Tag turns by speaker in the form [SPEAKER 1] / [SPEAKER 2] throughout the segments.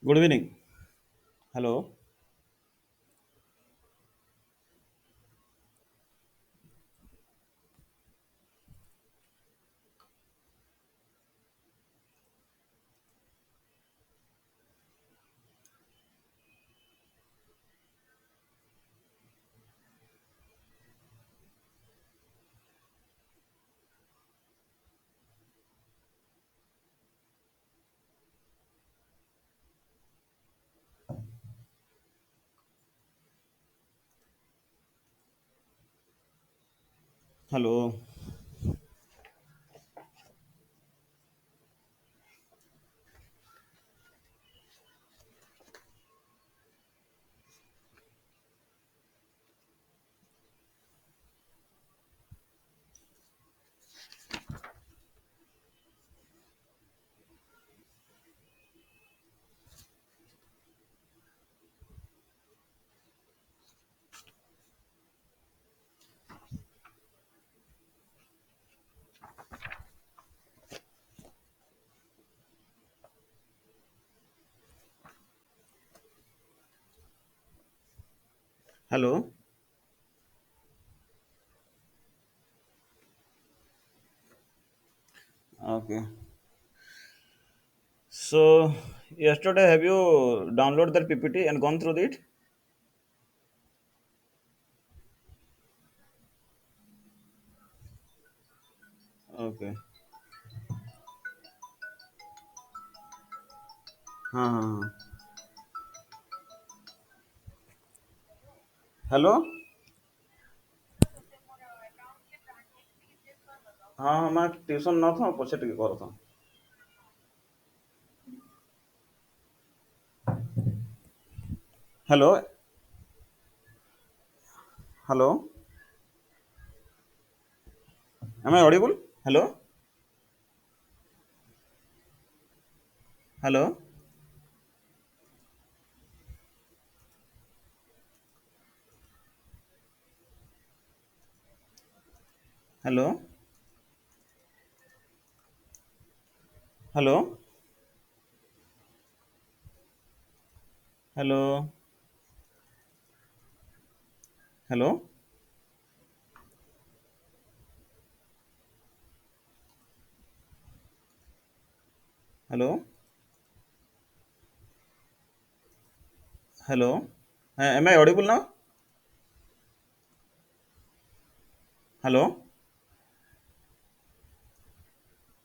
[SPEAKER 1] Good evening. Hello. Hello. Hello. Okay. So yesterday, have you downloaded that PPT and gone through it? Okay. हाँ हाँ हाँ. Hello. हाँ हाँ मैं tuition न था पछे टिके करता. Hello. Hello. Am I audible? Hello. Hello. Hello. Hello. Hello. Hello. Hello. Hello. Am I audible now? Hello.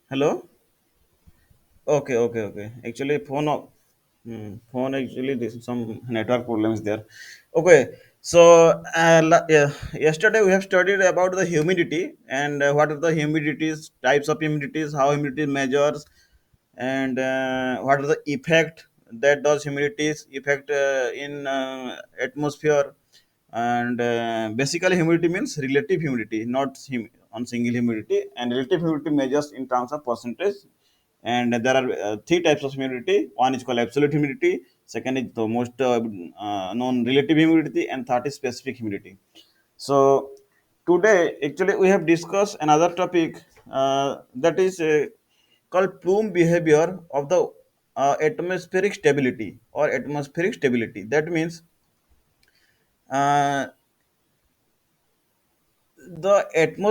[SPEAKER 1] Hello. Okay, okay, okay. Actually, phone actually this is some network problems there. Okay, so yeah, yesterday we have studied about the humidity and what are the humidities, types of humidities, how humidity measures, and what are the effect that does humidities effect in atmosphere, and basically humidity means relative humidity, not on single humidity, and relative humidity measures in terms of percentage. And there are three types of humidity. One is called absolute humidity, second is the most known relative humidity, and third is specific humidity. So today actually we have discussed another topic that is called plume behavior of the atmospheric stability or atmospheric stability. That means uh, the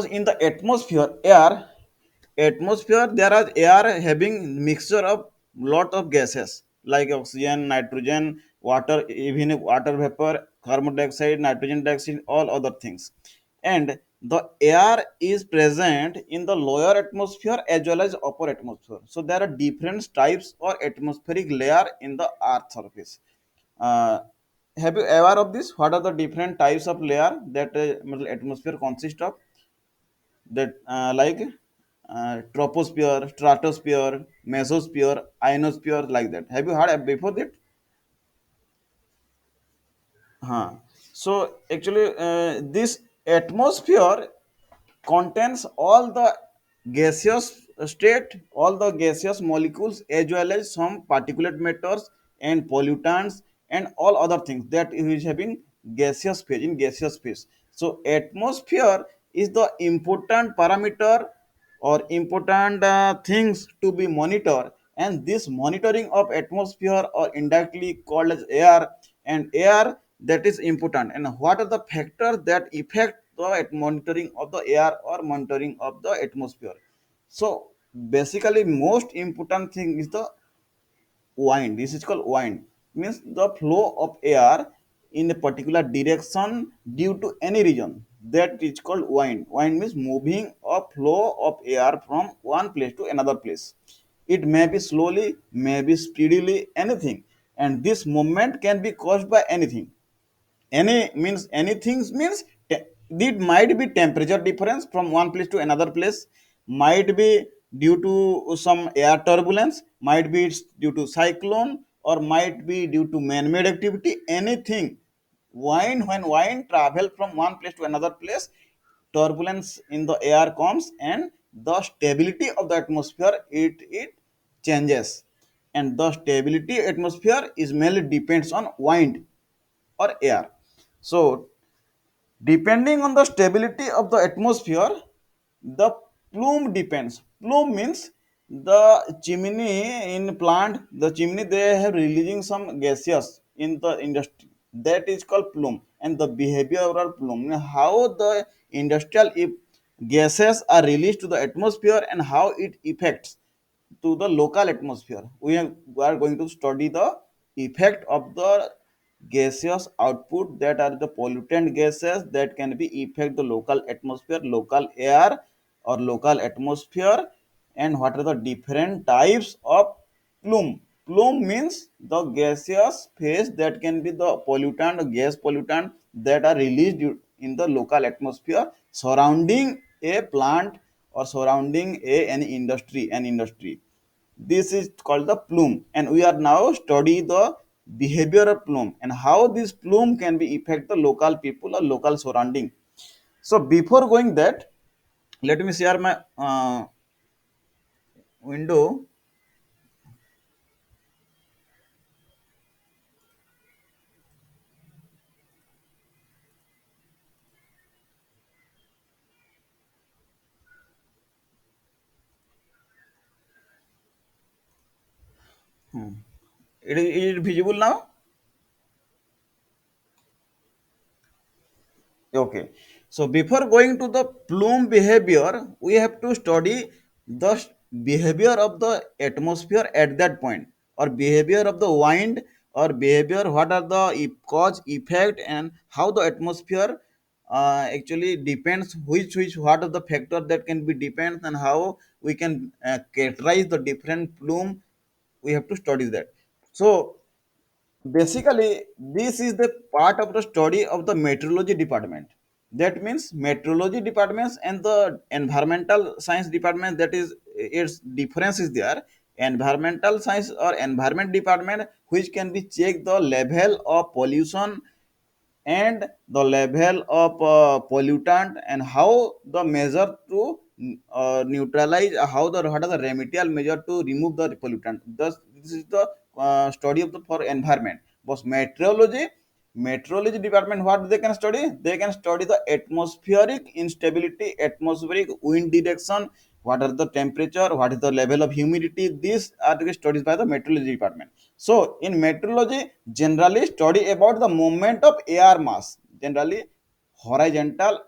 [SPEAKER 1] in the atmosphere there are air having mixture of lot of gases like oxygen, nitrogen, water, even water vapor, carbon dioxide, nitrogen dioxide, all other things. And the air is present in the lower atmosphere as well as upper atmosphere. So there are different types or atmospheric layer in the earth surface. uh, have you aware of this? What are the different types of layer that atmosphere consists of? That like troposphere, stratosphere, mesosphere, ionosphere, like that. Have you heard before that? Huh. So actually, this atmosphere contains all the gaseous state, all the gaseous molecules, as well as some particulate matters and pollutants and all other things that is having gaseous phase in gaseous phase. So atmosphere is the important parameter or important things to be monitored, and this monitoring of atmosphere or indirectly called as air, and air that is important, and what are the factors that affect the monitoring of the air or monitoring of the atmosphere. So basically most important thing is the wind. This is called wind, means the flow of air in a particular direction due to any region, that is called wind. Wind means moving or flow of air from one place to another place. It may be slowly, may be speedily, anything, and this movement can be caused by anything. Any means anything means it might be temperature difference from one place to another place, might be due to some air turbulence, might be it's due to cyclone, or might be due to man-made activity, anything. When wind travel from one place to another place, turbulence in the air comes, and the stability of the atmosphere it changes, and the stability atmosphere is mainly depends on wind or air. So, depending on the stability of the atmosphere, the plume depends. Plume means the chimney in plant, the chimney they have releasing some gases in the industry. That is called plume, and the behavioral plume. How the industrial gases are released to the atmosphere and how it affects to the local atmosphere. We are going to study the effect of the gaseous output, that are the pollutant gases that can be affect the local atmosphere, local air or local atmosphere, and what are the different types of plume. Plume means the gaseous phase that can be the pollutant, gas pollutant that are released in the local atmosphere surrounding a plant or surrounding any industry, an industry. This is called the plume, and we are now study the behavior of plume and how this plume can be affect the local people or local surrounding. So before going that, let me share my window. It is visible now. Okay. So before going to the plume behavior, we have to study the behavior of the atmosphere at that point, or behavior of the wind, or behavior, what are the cause, effect, and how the atmosphere actually depends, which what are the factor that can be depends, and how we can categorize the different plume. We have to study that. So basically, this is the part of the study of the meteorology department. That means meteorology departments and the environmental science department. That is, its difference is there. Environmental science or environment department, which can be check the level of pollution and the level of pollutant, and how the measure to neutralize, how the what are the remedial measure to remove the pollutant. Thus this is the study of the for environment. But meteorology department, what they can study, they can study the atmospheric instability, atmospheric wind direction, what are the temperature, what is the level of humidity. These are the studies by the meteorology department. So in meteorology, generally study about the movement of air mass, generally horizontal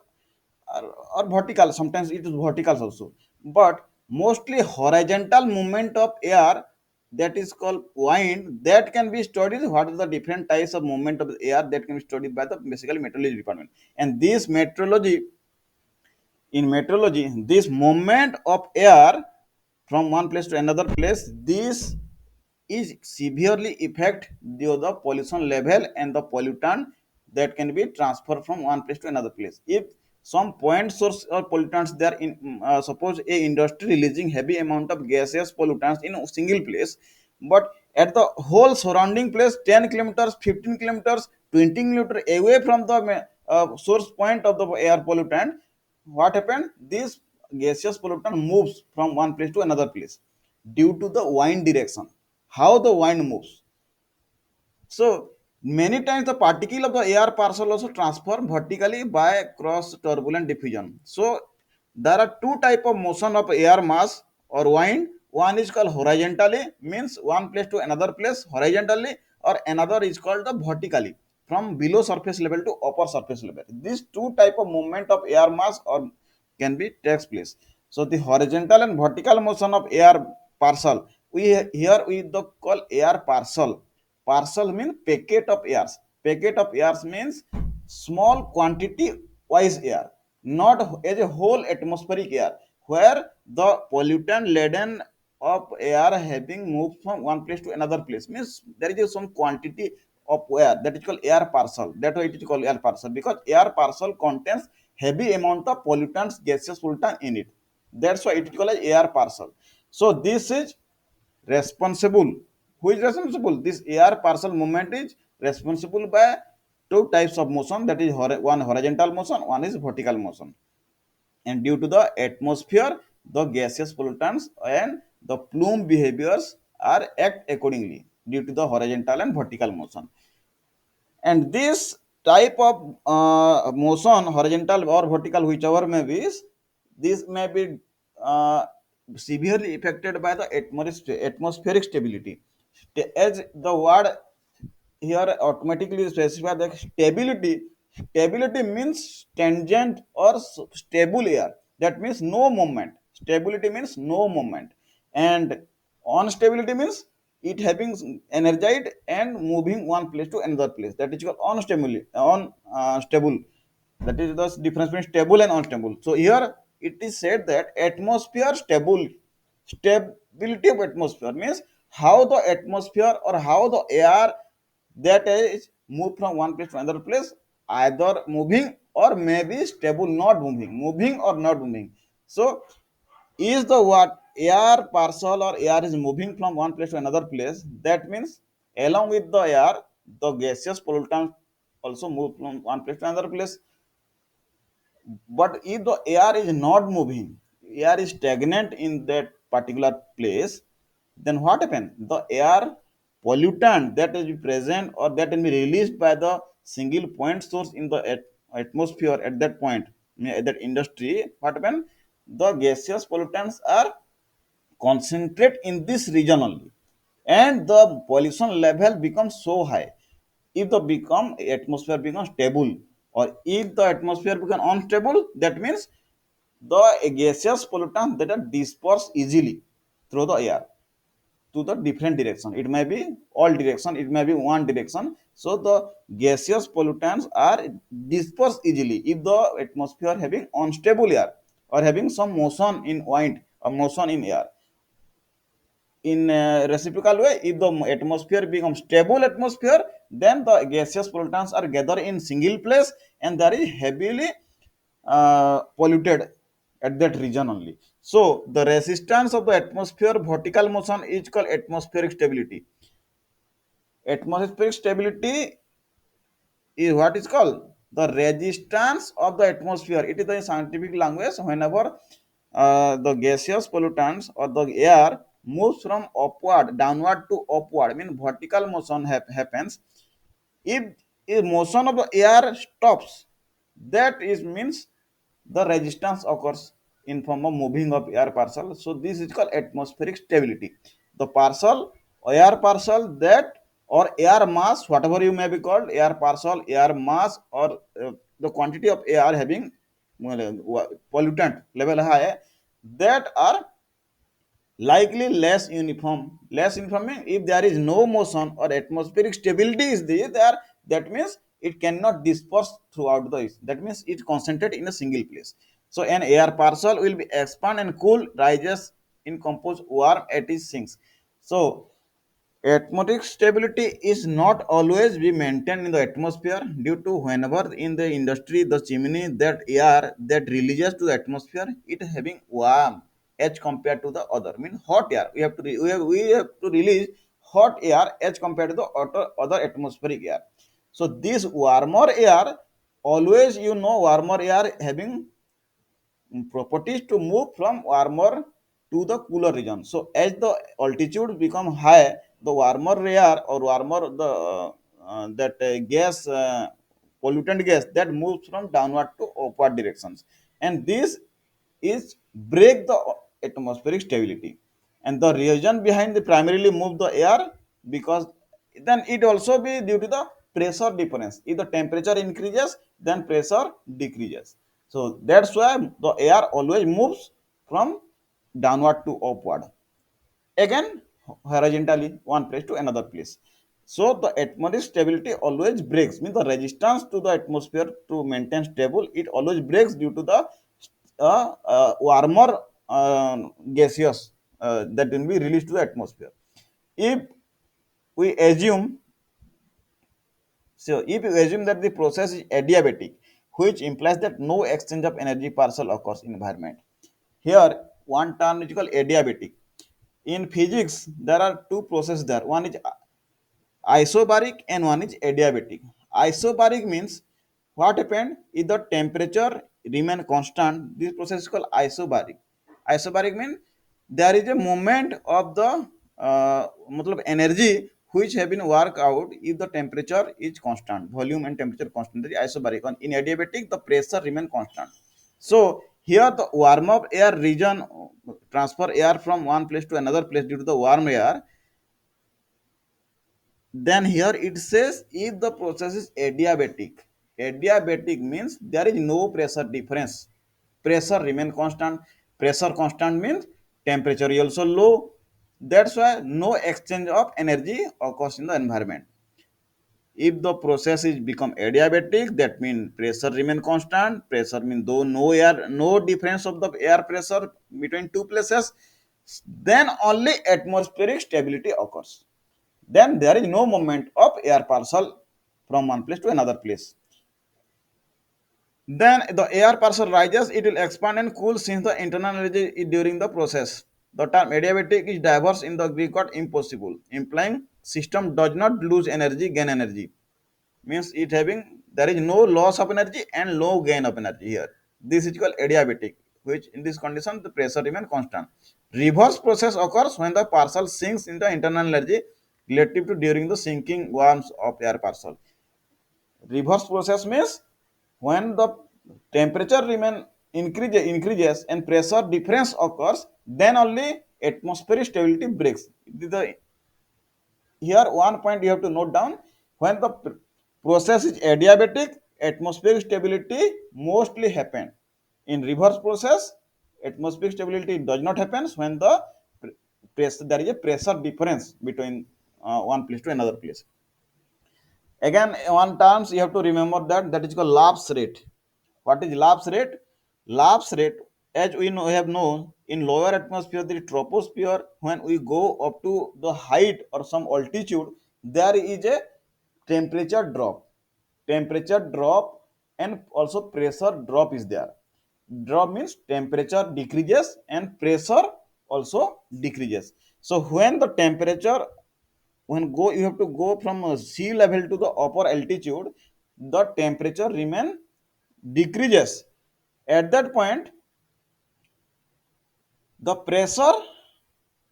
[SPEAKER 1] or vertical. Sometimes it is vertical also, but mostly horizontal movement of air, that is called wind, that can be studied. What are the different types of movement of air that can be studied by the basically meteorology department. And this meteorology, in meteorology, this movement of air from one place to another place, this is severely affect the pollution level and the pollutant that can be transferred from one place to another place. If some point source or pollutants there in suppose a industry releasing heavy amount of gaseous pollutants in a single place, but at the whole surrounding place 10 kilometers, 15 kilometers, 20 kilometers away from the source point of the air pollutant, what happened, this gaseous pollutant moves from one place to another place due to the wind direction, how the wind moves. So many times the particle of the air parcel also transfer vertically by cross turbulent diffusion. So there are two type of motion of air mass or wind. One is called horizontally, means one place to another place horizontally, or another is called the vertically, from below surface level to upper surface level. These two type of movement of air mass or can be takes place. So the horizontal and vertical motion of air parcel, we here we the call air parcel. Parcel means packet of airs. Packet of airs means small quantity wise air, not as a whole atmospheric air, where the pollutant laden of air having moved from one place to another place. Means there is some quantity of air that is called air parcel. That's why it is called air parcel, because air parcel contains heavy amount of pollutants, gaseous pollutant in it. That's why it is called as air parcel. So this is responsible. Who is responsible? This air parcel movement is responsible by two types of motion, that is one horizontal motion, one is vertical motion. And due to the atmosphere, the gaseous pollutants and the plume behaviors are act accordingly due to the horizontal and vertical motion. And this type of motion, horizontal or vertical, whichever may be, this may be uh, severely affected by the atmospheric stability. As the word here automatically specify the stability. Stability means tangent or stable air. That means no movement. Stability means no movement. And unstability means it having energized and moving one place to another place. That is called unstable. That is the difference between stable and unstable. So here it is said that atmosphere stable. Stability of atmosphere means how the atmosphere or how the air that is moved from one place to another place, either moving or maybe stable, not moving or not moving. So is the what air parcel or air is moving from one place to another place, that means along with the air the gaseous pollutants also move from one place to another place. But if the air is not moving, air is stagnant in that particular place, then what happens? The air pollutant that is present or that will be released by the single point source in the atmosphere at that point, at that industry, what happens? The gaseous pollutants are concentrate in this region only, and the pollution level becomes so high. If the become atmosphere becomes stable, or if the atmosphere becomes unstable, that means the gaseous pollutants that are dispersed easily through the air to the different direction. It may be all direction, it may be one direction. So the gaseous pollutants are dispersed easily if the atmosphere having unstable air or having some motion in wind or motion in air. In a reciprocal way, if the atmosphere becomes stable atmosphere, then the gaseous pollutants are gathered in single place and that is heavily polluted at that region only. So the resistance of the atmosphere vertical motion is called atmospheric stability. Atmospheric stability is what is called the resistance of the atmosphere. It is the scientific language whenever the gaseous pollutants or the air moves from upward, downward to upward, mean vertical motion happens. If a motion of the air stops, that is means the resistance occurs in form of moving of air parcel. So this is called atmospheric stability. The parcel, air parcel that or air mass, whatever you may be called, air parcel, air mass, or the quantity of air having pollutant level high, that are likely less uniform means if there is no motion or atmospheric stability is there, that means it cannot disperse throughout the earth. That means it concentrated in a single place. So an air parcel will be expand and cool, rises in composed warm at its sinks. So atmospheric stability is not always be maintained in the atmosphere due to whenever in the industry the chimney that air that releases to the atmosphere, it having warm as compared to the other, mean hot air. We have to release hot air as compared to the other atmospheric air. So this warmer air, always warmer air having properties to move from warmer to the cooler region. So as the altitude become high, the warmer air or warmer the that gas pollutant gas that moves from downward to upward directions, and this is break the atmospheric stability. and the reason behind the primarily move the air, because then it also be due to the pressure difference. If the temperature increases, then pressure decreases. So that's why the air always moves from downward to upward, again horizontally one place to another place. So the atmospheric stability always breaks, means the resistance to the atmosphere to maintain stable, it always breaks due to the warmer gaseous that will be released to the atmosphere. If we assume, so if you assume that the process is adiabatic, which implies that no exchange of energy parcel occurs in environment. Here one term is called adiabatic. In physics there are two processes there, one is isobaric and one is adiabatic. Isobaric means what happened if the temperature remain constant, this process is called isobaric. Isobaric means there is a movement of the matlab energy which have been worked out if the temperature is constant, volume and temperature constant, that is isobaric. And in adiabatic the pressure remain constant. So here the warm up air region transfer air from one place to another place due to the warm air. Then here it says if the process is adiabatic. Adiabatic means there is no pressure difference. Pressure remain constant. Pressure constant means temperature is also low. That's why no exchange of energy occurs in the environment. If the process is become adiabatic, that means pressure remain constant. Pressure means though no air, no difference of the air pressure between two places, then only atmospheric stability occurs. Then there is no movement of air parcel from one place to another place. Then the air parcel rises, it will expand and cool since the internal energy is during the process. The term adiabatic is diverse in the Greek word impossible, implying system does not lose energy, gain energy. Means it having there is no loss of energy and no gain of energy here. This is called adiabatic, which in this condition the pressure remains constant. Reverse process occurs when the parcel sinks into internal energy relative to during the sinking warmth of air parcel. Reverse process means when the temperature remain increases and pressure difference occurs, then only atmospheric stability breaks. The here one point you have to note down, when the process is adiabatic, atmospheric stability mostly happen. In reverse process, atmospheric stability does not happen when the pressure, there is a pressure difference between one place to another place. Again one terms you have to remember, that is called lapse rate. What is lapse rate? Lapse rate, as we know, have known, in lower atmosphere, the troposphere, when we go up to the height or some altitude, there is a temperature drop. Temperature drop and also pressure drop is there. Drop means temperature decreases and pressure also decreases. So when the temperature, when go you have to go from sea level to the upper altitude, the temperature remain decreases. At that point the pressure,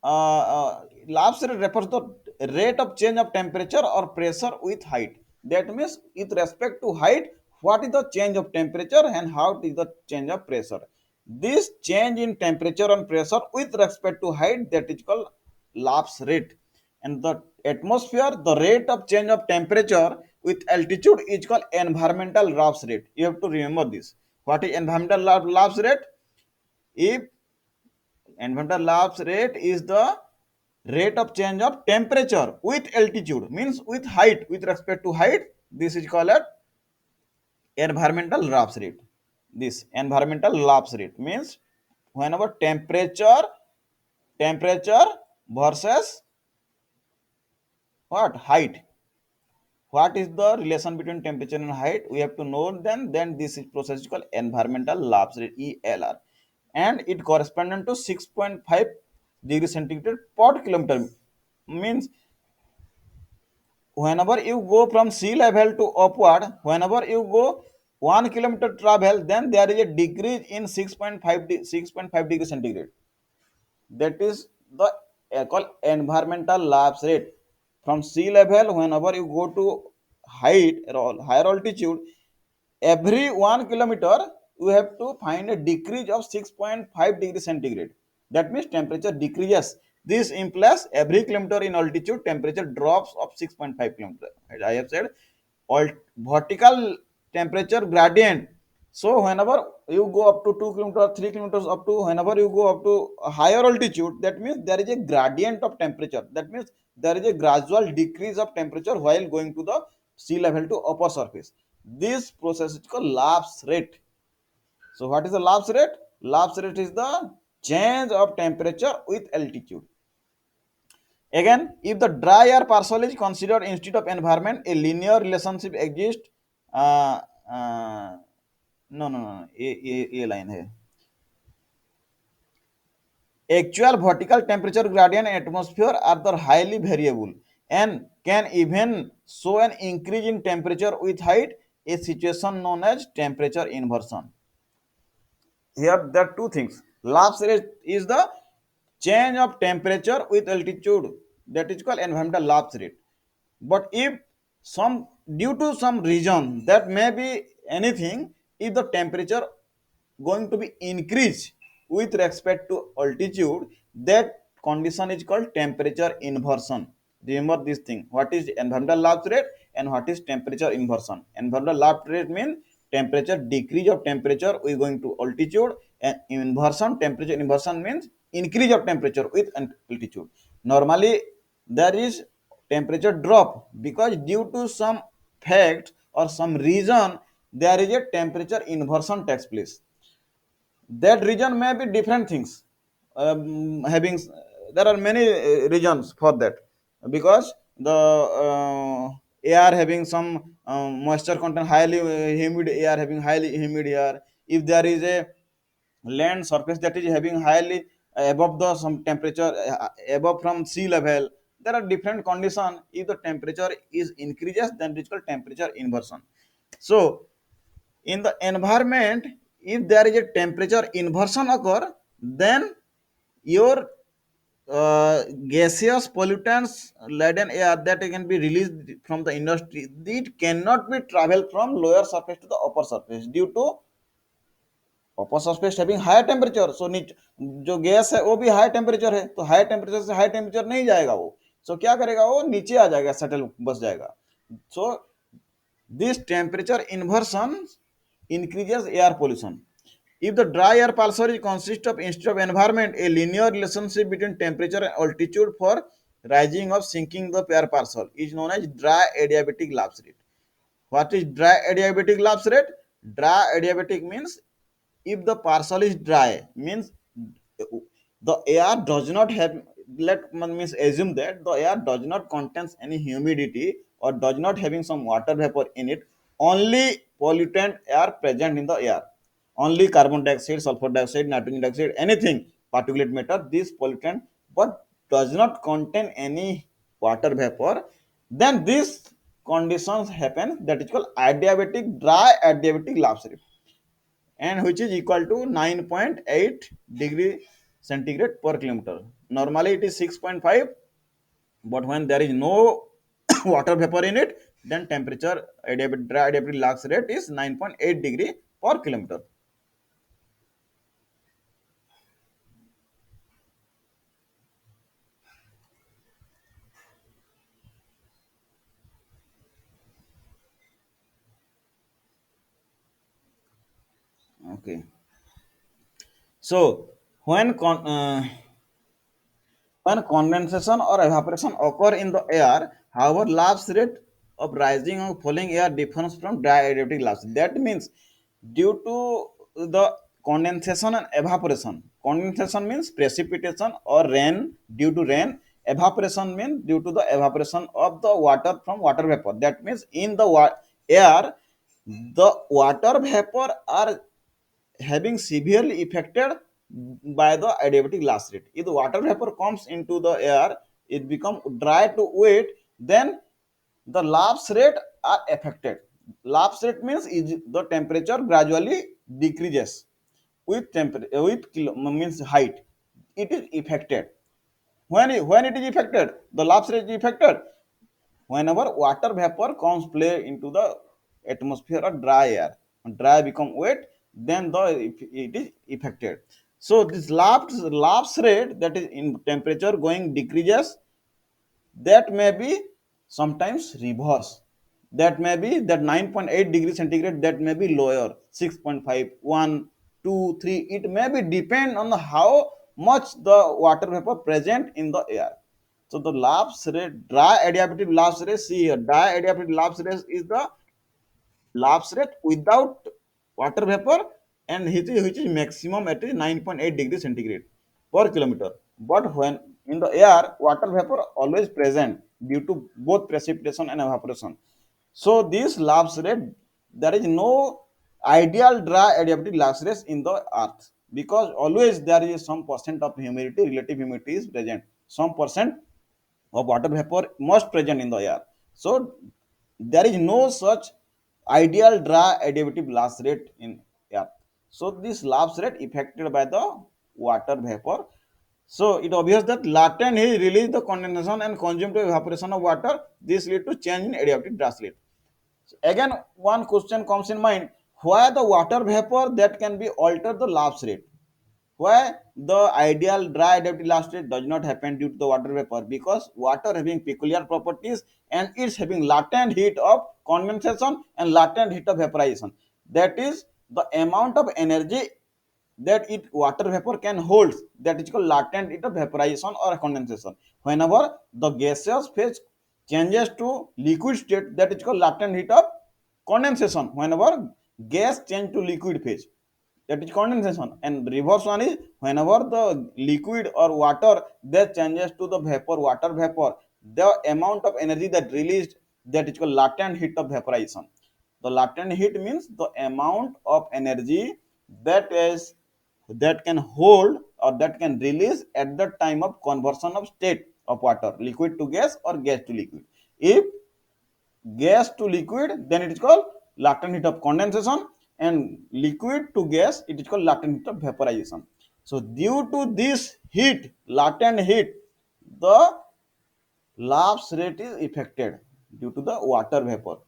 [SPEAKER 1] lapse rate refers to the rate of change of temperature or pressure with height. That means with respect to height, what is the change of temperature and how is the change of pressure. This change in temperature and pressure with respect to height, that is called lapse rate. And the atmosphere, the rate of change of temperature with altitude is called environmental lapse rate. You have to remember this. What is environmental lapse rate? If environmental lapse rate is the rate of change of temperature with altitude, means with height, with respect to height, this is called environmental lapse rate. This environmental lapse rate means whenever temperature versus what height, what is the relation between temperature and height, we have to know. Then this is process is called environmental lapse rate, ELR, and it corresponds to 6.5 degree centigrade per kilometer. Means whenever you go from sea level to upward, whenever you go 1 kilometer travel, then there is a decrease in 6.5 degree centigrade. That is the called environmental lapse rate. From sea level, whenever you go to height or higher altitude, every 1 kilometer you have to find a decrease of 6.5 degree centigrade. That means temperature decreases This implies every kilometer in altitude, temperature drops of 6.5 kilometer. As I have said, vertical temperature gradient. So whenever you go up to 2 kilometers, 3 kilometers, up to whenever you go up to a higher altitude, that means there is a gradient of temperature. That means there is a gradual decrease of temperature while going to the sea level to upper surface. This process is called lapse rate. So what is the lapse rate? Lapse rate is the change of temperature with altitude. Again, if the dry air parcel is considered instead of environment, a linear relationship exists. Uh, uh, no, no, no, ये line है. Actual vertical temperature gradient in atmosphere are the highly variable and can even show an increase in temperature with height, a situation known as temperature inversion. Here there are two things. Lapse rate is the change of temperature with altitude, that is called environmental lapse rate. But if some due to some reason, that may be anything, if the temperature going to be increased with respect to altitude, that condition is called temperature inversion. Remember this thing, what is environmental lapse rate and what is temperature inversion. Environmental lapse rate means temperature decrease of temperature we going to altitude, and inversion, temperature inversion means increase of temperature with altitude. Normally there is temperature drop because due to some fact or some reason there is a temperature inversion takes place. That reason may be different things, having there are many reasons for that, because the air having some moisture content, highly humid air having highly humid air. If there is a land surface that is having highly above the some temperature, above from sea level, there are different condition. If the temperature is increases, then it is called temperature inversion. So in the environment, if there is a temperature inversion occur, then your gaseous pollutants laden air that can be released from the industry, it cannot be travel from lower surface to the upper surface due to upper surface having higher temperature. So जो gas है वो भी high temperature है, तो high temperature से high temperature नहीं जाएगा वो. सो क्या करेगा, वो नीचे आ जाएगा, सेटल बस जाएगा. सो this temperature inversion increases air pollution. If the dry air pulsar consists of instead of environment a linear relationship between temperature and altitude for rising or sinking the air parcel is known as dry adiabatic lapse rate. What is dry adiabatic lapse rate? Dry adiabatic means if the parcel is dry, means the air does not have, let means assume that the air does not contains any humidity or does not having some water vapor in it, only pollutant air present in the air, only carbon dioxide, sulfur dioxide, nitrogen dioxide, anything, particulate matter, this pollutant, but does not contain any water vapor, then these conditions happen, that is called adiabatic, dry adiabatic lapse rate, and which is equal to 9.8 degree centigrade per kilometer. Normally it is 6.5, but when there is no water vapor in it, then temperature dry adiabatic lapse rate is 9.8 degree per kilometer. Okay. So when condensation or evaporation occur in the air, however, lapse rate of rising or falling air differs from dry adiabatic lapse. That means due to the condensation and evaporation. Condensation means precipitation or rain due to rain. Evaporation means due to the evaporation of the water from water vapor. That means in the air, the water vapor are having severely affected by the adiabatic lapse rate. If the water vapor comes into the air, it becomes dry to wet, then the lapse rate are affected. Lapse rate means is the temperature gradually decreases with temperature with means height. It is affected. When it is affected, the lapse rate is affected whenever water vapor comes play into the atmosphere or dry air. When dry become wet, then the it is affected. So this lapse rate, that is in temperature going decreases, that may be sometimes reverse. That may be that 9.8 degrees centigrade, that may be lower, 6.5, 1, 2, 3. It may be depend on how much the water vapor present in the air. So the lapse rate, dry adiabatic lapse rate, see here, dry adiabatic lapse rate is the lapse rate without water vapor, and which is maximum at 9.8 degrees centigrade per kilometer. But when in the air, water vapor always present due to both precipitation and evaporation. So this lapse rate, there is no ideal dry adiabatic lapse rate in the earth, because always there is some percent of humidity, relative humidity is present. Some percent of water vapor must present in the air. So there is no such ideal dry adiabatic lapse rate in air. So this lapse rate affected by the water vapor. So it obvious that latent heat release the condensation and consumed to evaporation of water. This lead to change in adiabatic dry rate. Again, one question comes in mind: why the water vapor that can be alter the lapse rate? Why the ideal dry adaptive lapse rate does not happen due to the water vapor? Because water having peculiar properties, and it's having latent heat of condensation and latent heat of vaporization. That is the amount of energy that it water vapor can hold, that is called latent heat of vaporization or condensation. Whenever the gaseous phase changes to liquid state, that is called latent heat of condensation. Whenever gas change to liquid phase, that is condensation. And reverse one is whenever the liquid or water that changes to the vapor, water vapor, the amount of energy that released, that is called latent heat of vaporization. The latent heat means the amount of energy that is that can hold or that can release at the time of conversion of state of water, liquid to gas or gas to liquid. If gas to liquid, then it is called latent heat of condensation, and liquid to gas, it is called latent heat of vaporization. So due to this heat, latent heat, the lapse rate is affected due to the water vapor.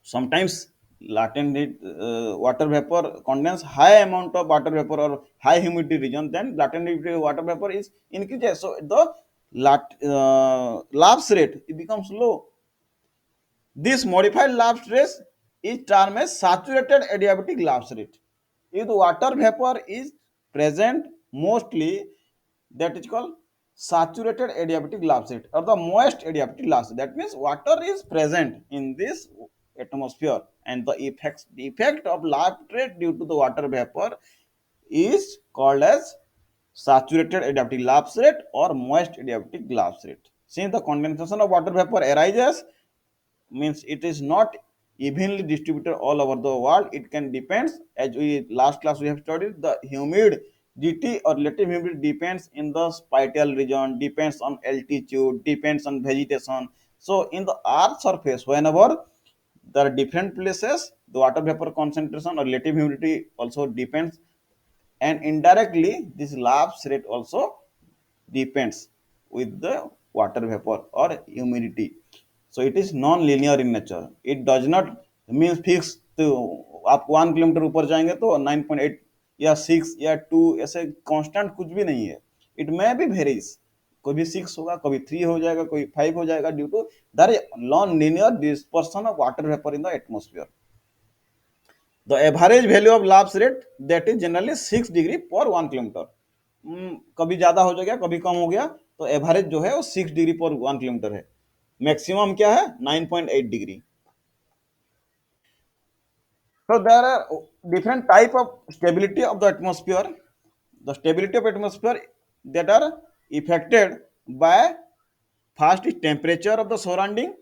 [SPEAKER 1] Sometimes latent heat, water vapor condense high amount of water vapor or high humidity region, then latent heat water vapor is increases, so the lapse rate it becomes low. This modified lapse rate is termed as saturated adiabatic lapse rate. If the water vapor is present mostly, that is called saturated adiabatic lapse rate or the moist adiabatic lapse rate. That means water is present in this atmosphere, and the effect of lapse rate due to the water vapor is called as saturated adiabatic lapse rate or moist adiabatic lapse rate. Since the condensation of water vapor arises, means it is not evenly distributed all over the world. It can depends, as we last class we have studied, the humidity or relative humidity depends in the spatial region, depends on altitude, depends on vegetation. So in the earth surface, whenever there are different places, the water vapor concentration or relative humidity also depends, and indirectly this lapse rate also depends with the water vapor or humidity. So it is non-linear in nature. It does not mean fixed to आप 1 kilometre ऊपर जाएंगे तो 9.8 या 6 या 2 ऐसे constant कुछ भी नहीं है. इट मे बी वेरीज, कभी 6 होगा, कभी 3 हो जाएगा, कभी 5 हो जाएगा, due to that non linear dispersion of water vapour in the atmosphere. The average value of lapse rate, that is generally 6 degree पर 1 किलोमीटर. कभी ज्यादा हो जाएगा, कभी कम हो गया, तो एवरेज जो है वो 6 डिग्री पर 1 किलोमीटर है. मैक्सिमम क्या है? 9.8 degree. So there are different type of stability of the atmosphere. The stability of atmosphere that are affected by, first is temperature of the surrounding,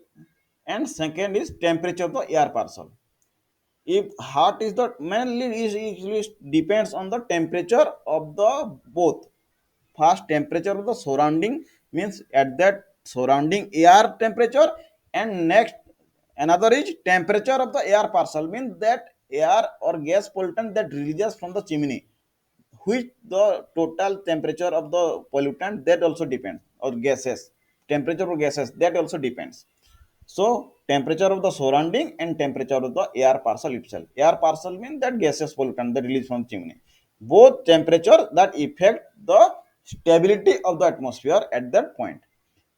[SPEAKER 1] and second is temperature of the air parcel. If hot is the mainly is usually depends on the temperature of the both. First, temperature of the surrounding means at that surrounding air temperature, and next another is temperature of the air parcel, means that air or gas pollutant that releases from the chimney, which the total temperature of the pollutant that also depends, or gases, temperature of gases that also depends. So temperature of the surrounding and temperature of the air parcel itself. Air parcel means that gaseous pollutant that release from chimney. both temperature that affect the stability of the atmosphere at that point.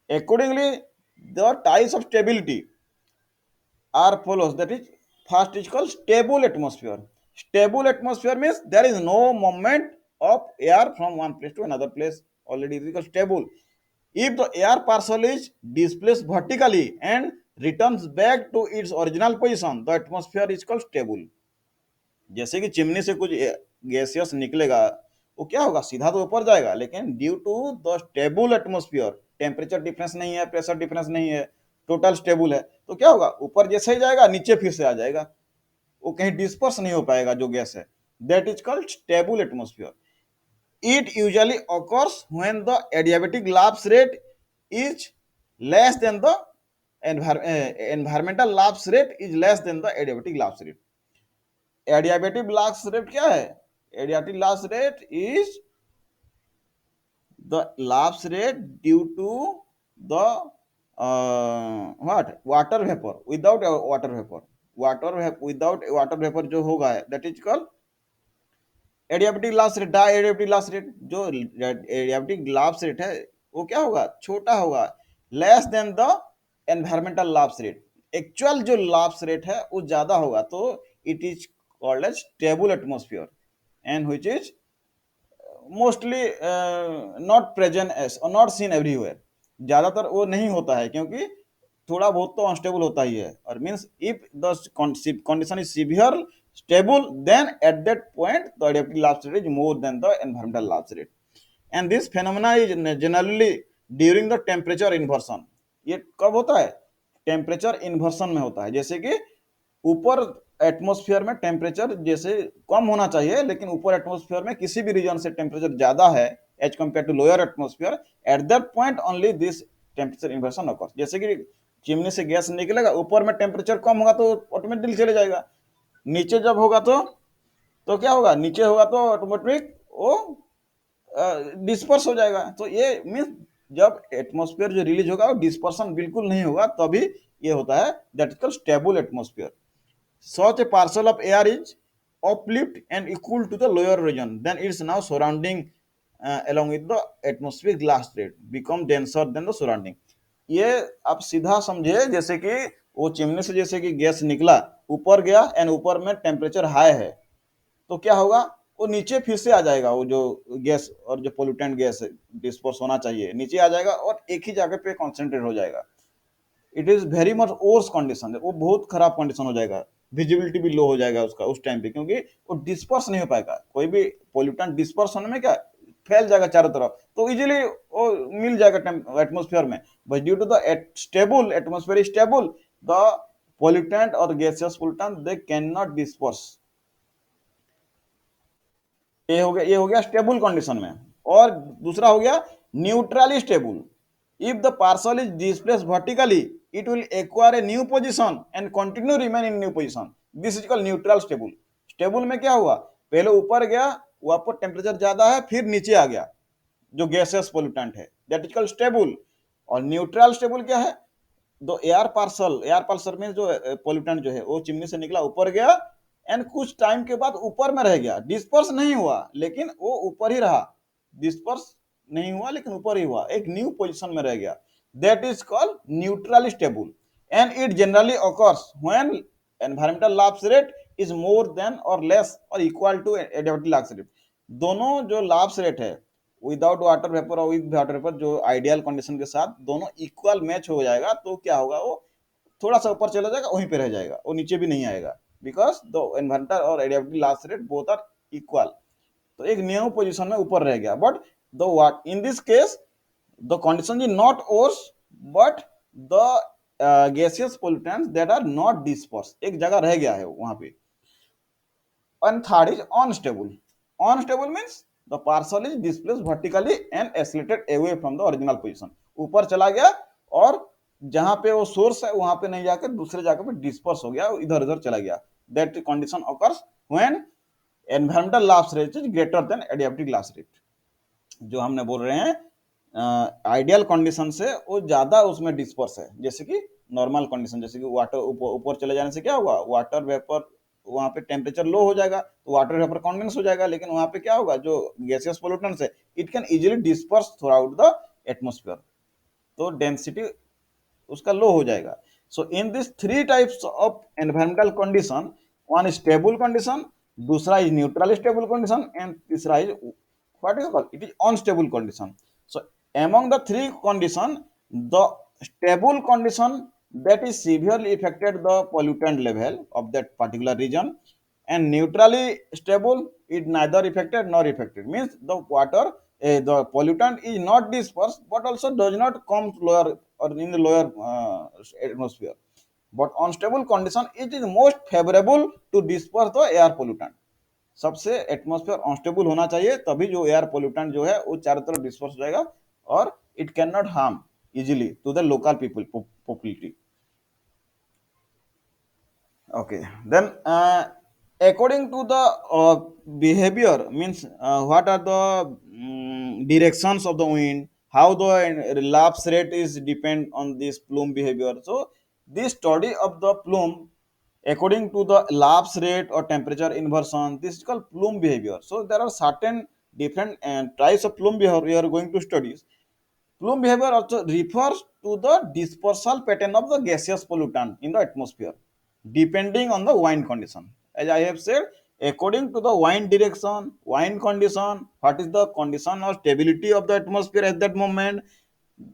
[SPEAKER 1] Accordingly, the types of stability are follows. That is, first is called stable atmosphere. Stable atmosphere means there is no movement of air from one place to another place. Already it is called stable. If the air parcel is displaced vertically and returns back to its original position, the atmosphere is called stable. जैसे कि chimney से कुछ gaseous निकलेगा, वो क्या होगा, सीधा तो ऊपर जाएगा, लेकिन due to the stable atmosphere, temperature difference नहीं है, प्रेशर डिफरेंस नहीं है, टोटल स्टेबल है, तो क्या होगा, ऊपर जैसे ही जाएगा नीचे फिर से आ जाएगा, वो कहीं डिस्पर्स नहीं हो पाएगा जो गैस है. That is called stable atmosphere. It usually occurs when the adiabatic lapse rate is less than the environmental lapse rate is less than the adiabatic lapse rate. Adiabatic lapse rate क्या है? Adiabatic lapse rate is the lapse rate due to the what, water vapour without water vapour. Water without water vapour जो होगा that is called adiabatic lapse rate. Dry adiabatic lapse rate, जो adiabatic lapse rate है वो क्या होगा, छोटा होगा, less than the environmental lapse rate. Actual जो लैप्स रेट है वो ज्यादा होगा, तो it is called as stable atmosphere, and which is mostly not present as or not seen everywhere. ज्यादातर वो नहीं होता है, क्योंकि थोड़ा बहुत तो अनस्टेबल होता ही है. और means if the condition is severe stable, then at that point the adaptive lapse rate is more than the environmental lapse rate. And this phenomena is generally during the temperature inversion. ये कब होता है? Temperature inversion में होता है. जैसे कि ऊपर एटमॉस्फेयर में टेम्परेचर जैसे कम होना चाहिए, लेकिन ऊपर एटमॉस्फेयर में किसी भी रीजन से टेम्परेचर ज्यादा है as compare to lower atmosphere, at that point only this temperature inversion occurs. जैसे कि चिमनी से गैस निकलेगा, ऊपर में टेम्परेचर कम होगा तो ऑटोमेटिकली चले जाएगा, नीचे जब होगा तो क्या होगा, नीचे होगा तो ऑटोमेटिक वो डिस्पर्स हो जाएगा. तो ये मीन्स जब एटमॉस्फेयर जो रिलीज होगा वो डिस्पर्सन बिल्कुल नहीं होगा, तभी ये होता है, that is called stable atmosphere. Such a parcel of air is uplift and equal to the lower region, then it's now surrounding along with the atmospheric glass rate become denser than the surrounding. ये आप सीधा समझे, जैसे कि वो chimney से जैसे कि गैस निकला, ऊपर गया एंड ऊपर में टेम्परेचर हाई है, तो क्या होगा, वो नीचे फिर से आ जाएगा, वो जो गैस और जो पोल्यूटेंट गैस डिस्पर्स होना चाहिए नीचे आ जाएगा और एक ही जगह पे कॉन्सेंट्रेट हो जाएगा. It is very much worse condition, वो बहुत खराब कंडीशन हो जाएगा, विजिबिलिटी भी लो हो जाएगा उसका उस टाइम पे, क्योंकि वो डिस्पर्स नहीं हो पाएगा. कोई भी पोल्यूटेंट डिस्पर्स होने में क्या फैल जाएगा चारों तरफ, तो इजीली वो मिल जाएगा एटमोस्फेयर में. But due to the stable atmosphere stable, the pollutant और gaseous pollutant they can not disperse. ये हो गया स्टेबल कंडीशन में. और दूसरा हो गया neutrally stable. If the parcel is displaced vertically, it will acquire a new position and continue remain in new position. This is called neutral stable. Stable में क्या हुआ, पहले ऊपर गया, वहां पर टेम्परेचर ज्यादा है, फिर नीचे आ गया जो गैसेस पोल्यूटेंट है, दैट इज कॉल्ड स्टेबल. और न्यूट्रल स्टेबल क्या है, दो एयर पार्सल में जो पोल्यूटेंट जो है वो चिमनी से निकला, ऊपर गया एंड कुछ टाइम के बाद ऊपर में रह गया, डिस्पर्स नहीं हुआ लेकिन वो ऊपर ही रहा, डिस्पर्स नहीं हुआ लेकिन ऊपर ही हुआ, एक न्यू पोजीशन में रह गया. That is called neutrally stable. And it generally occurs when environmental lapse rate is more than or less or equal to adaptive lapse rate. दोनों जो lapse rate है विदाउट वाटर वेपर और with water vapour, जो ideal condition के साथ दोनों equal match हो जाएगा, तो क्या होगा, वो थोड़ा सा ऊपर चला जाएगा, वहीं पे रह जाएगा, वो नीचे भी नहीं आएगा, बिकॉज द एनवायरमेंटल और adiabatic lapse rate both are equal. तो एक न्यू पोजीशन में ऊपर रह गया. But the what in this case the condition is not worse, but the gaseous pollutants that are not dispersed, एक जगह रह गया है वहां पे. And third is unstable. Unstable means the parcel is displaced vertically and accelerated away from the original position. ऊपर चला गया और जहां पे वो सोर्स है वहां पे नहीं जाकर दूसरे जगह पे डिस्पर्स हो गया, इधर उधर चला गया. That condition occurs when environmental lapse rate is greater than adiabatic lapse rate. जो हमने बोल रहे हैं आइडियल कंडीशन से वो ज्यादा उसमें डिस्पर्स है, जैसे कि नॉर्मल कंडीशन, जैसे कि वाटर ऊपर चले जाने से क्या होगा, वाटर वेपर वहाँ पे टेम्परेचर लो हो जाएगा तो वाटर वेपर कंडेंस हो जाएगा, लेकिन वहाँ पे क्या होगा, जो गैसियस पोल्यूटेंट्स है it can easily disperse throughout the atmosphere, तो डेंसिटी उसका लो हो जाएगा। So in this three types of environmental condition, one is stable condition, दूसरा is neutral stable condition, and तीसरा is what is called, it is unstable condition. So among the three condition, the stable condition, that is severely affected the pollutant level of that particular region, and neutrally stable is neither affected nor affected, means the water, the pollutant is not dispersed but also does not come lower or in the lower atmosphere, but unstable condition it is most favorable to disperse the air pollutant, सबसे atmosphere unstable होना चाहिए, तभी जो air pollutant जो है वो चारों तरफ डिस्पर्स हो जाएगा, और it can not harm easily to the local people population. Okay, then according to the behavior, means what are the directions of the wind, how the lapse rate is depend on this plume behavior. So this study of the plume according to the lapse rate or temperature inversion, this is called plume behavior. So there are certain different types of plume behavior we are going to study. Plume behavior also refers to the dispersal pattern of the gaseous pollutant in the atmosphere, depending on the wind condition. As I have said, according to the wind direction, wind condition, what is the condition or stability of the atmosphere at that moment,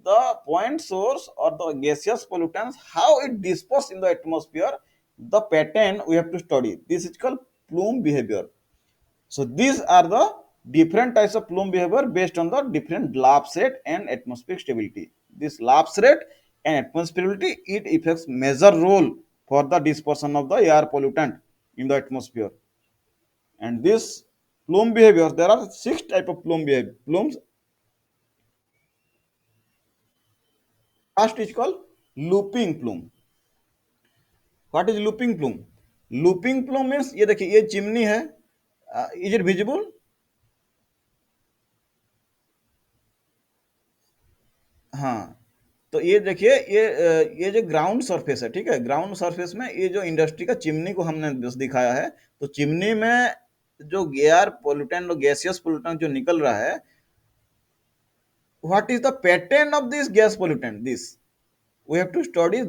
[SPEAKER 1] the point source or the gaseous pollutants, how it disperses in the atmosphere, the pattern we have to study. This is called plume behavior. So these are the different types of plume behavior based on the different lapse rate and atmospheric stability. This lapse rate and atmospheric stability, it affects major role for the dispersion of the air pollutant in the atmosphere. And this plume behavior, there are six type of plume behavior. Plumes. First is called looping plume. What is looping plume? Looping plume means ये देखिए ये chimney है. Is it visible? हाँ, तो ये देखिए ये जो ग्राउंड सरफेस है, ठीक है, ग्राउंड सरफेस में ये जो इंडस्ट्री का चिमनी को हमने बस दिखाया है, तो चिमनी में जो एयर पोल्यूटेंट और गैसियस पोल्यूटेंट जो निकल रहा है, what is the pattern of this gas pollutant, this we have to study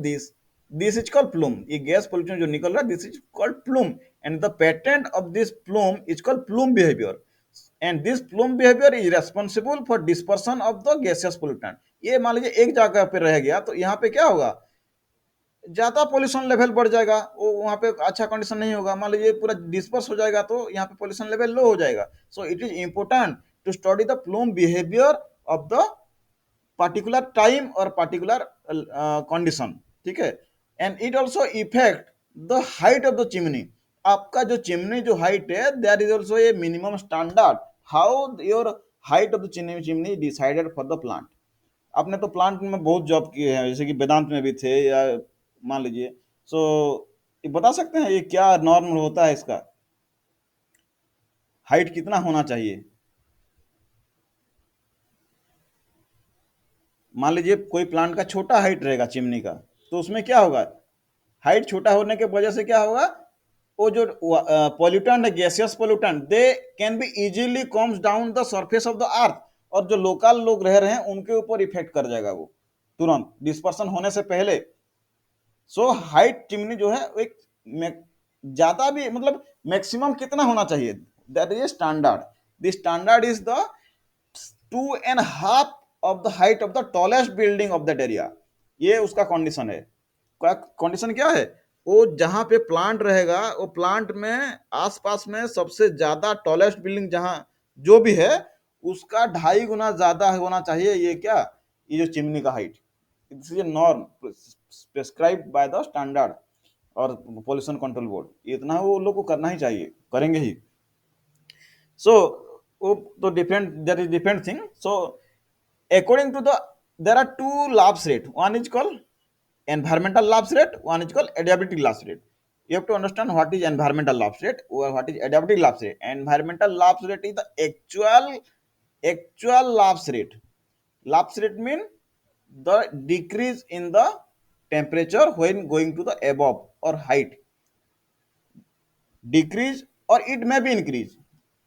[SPEAKER 1] this is called plume, ये गैस पोल्यूशन जो निकल रहा है, this is called plume, and the pattern of this plume is called plume behaviour, and this plume behaviour is responsible for dispersion of the gaseous pollutant. ये मान लीजिए एक जगह पे रह गया तो यहाँ पे क्या होगा, ज्यादा पोल्यूशन लेवल बढ़ जाएगा, वो वहाँ पे अच्छा कंडीशन नहीं होगा, मान लीजिए पूरा डिस्पर्स हो जाएगा तो यहाँ पे पोल्यूशन लेवल लो हो जाएगा। So it is important to study the plume behaviour of the particular time or particular condition, ठीक है, and it also effect the height of the chimney. आपका जो चिमनी जो हाइट है, there is also a minimum standard how your height of the chimney decided for the plant. आपने तो plant में बहुत जॉब किए हैं, जैसे कि वेदांत में भी थे, या मान लीजिए, सो ये बता सकते हैं ये क्या नॉर्मल होता है, इसका हाइट कितना होना चाहिए। मान लीजिए कोई प्लांट का छोटा हाइट रहेगा चिमनी का, तो उसमें क्या होगा, हाइट छोटा होने के वजह से क्या होगा, वो जो पोल्यूटेंट है, gaseous pollutant, they can be easily comes down the surface of the earth, और जो लोकल लोग रह रहे हैं उनके ऊपर इफेक्ट कर जाएगा वो तुरंत डिस्पर्सन होने से पहले। सो हाइट चिमनी जो है एक ज्यादा भी, मतलब मैक्सिमम कितना होना चाहिए, that is standard, the standard is the 2.5 of the height of the tallest building of that area. ये उसका कंडीशन है। क्या कंडीशन क्या है, वो जहां पे प्लांट रहेगा, वो प्लांट में आसपास में सबसे ज्यादा टॉलेस्ट बिल्डिंग जहां जो भी है उसका 2.5 गुना ज्यादा होना चाहिए, ये क्या, ये जो चिमनी का height, this is a norm prescribed by the standard और पोल्यूशन कंट्रोल बोर्ड, इतना वो लोग को करना ही चाहिए, करेंगे ही। So तो different, there is different thing. So according to the, there are two lapse rate, one is called environmental lapse rate, one is called adiabatic lapse rate. You have to understand what is environmental lapse rate or what is adiabatic lapse rate. Environmental lapse rate is the actual lapse rate. Lapse rate mean the decrease in the temperature when going to the above or height. decrease, or it may be increase.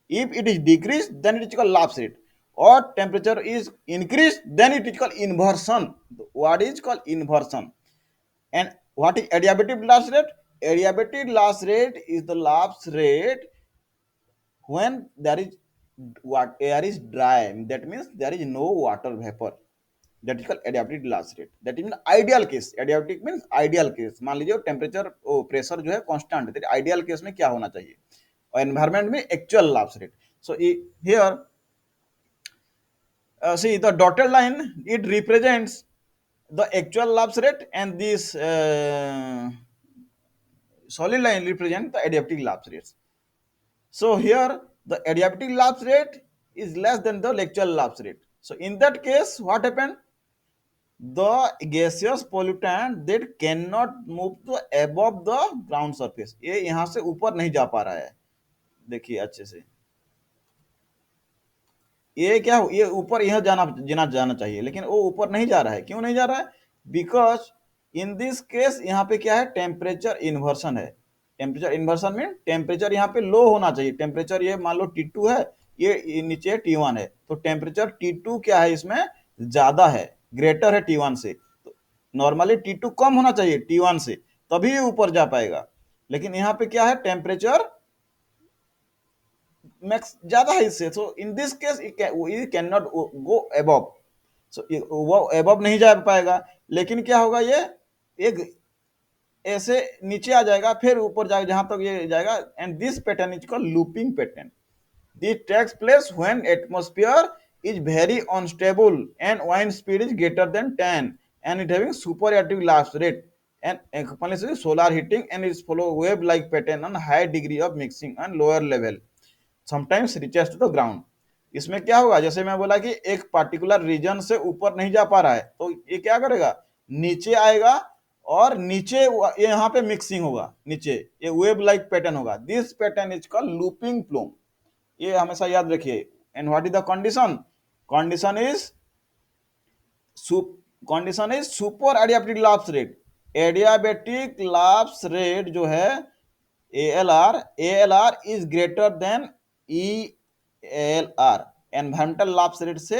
[SPEAKER 1] If it is decreased, then it is called lapse rate. Or temperature is increased, then it is called inversion. What is called inversion? And what is adiabatic lapse rate? Adiabatic lapse rate is the lapse rate when there is what air is dry. That means there is no water vapor. That is called adiabatic lapse rate. That is ideal case. Adiabatic means ideal case. मान लीजिए temperature pressure जो है constant है, ideal case में क्या होना चाहिए, और एनवायरमेंट में actual lapse rate. So here, see the dotted line, it represents the actual lapse rate, and this solid line represent the adiabatic lapse rates. So here the adiabatic lapse rate is less than the actual lapse rate. So in that case, what happened? The gaseous pollutant that cannot move to above the ground surface. ये यहाँ से ऊपर नहीं जा पा रहा है. देखिए अच्छे से, ये क्या ये ऊपर यह जाना चाहिए, लेकिन वो ऊपर नहीं जा रहा है. क्यों नहीं जा रहा है? बिकॉज इन दिस केस यहाँ पे क्या है, टेम्परेचर इन्वर्सन है. टेम्परेचर इन्वर्सन में टेम्परेचर यहाँ पे लो होना चाहिए. टेम्परेचर ये मान लो T2 है, ये नीचे T1 है, तो टेम्परेचर T2 क्या है इसमें ज्यादा है, ग्रेटर है T1 से. तो नॉर्मली T2 कम होना चाहिए T1 से, तभी ऊपर जा पाएगा. लेकिन यहाँ पे क्या है, टेम्परेचर मैक्स ज्यादा है इससे. So in this case it can not go above. So वो अबव नहीं जा पाएगा. लेकिन क्या होगा, ये एक ऐसे नीचे आ जाएगा, फिर ऊपर जाएगा जहां तक ये जाएगा. And this pattern is called looping pattern. This takes place when atmosphere is very unstable and wind speed is greater than 10 and it having superlative lapse rate and accompaniment solar heating and is follow wave like pattern on high degree of mixing and lower level sometimes reaches to the ground. इसमें क्या होगा, जैसे मैं बोला कि एक particular reason से ऊपर नहीं जा पा रहा है, तो ये क्या करेगा, नीचे आएगा, और नीचे ये यहाँ पे मिक्सिंग होगा, नीचे ये वेव लाइक पैटर्न होगा. This pattern is called looping plume. ये हमेशा याद रखिए. And what is the condition? Condition is condition is super adiabatic lapse rate. Adiabatic lapse rate जो है ALR is greater than ELR. Environmental lapse rate से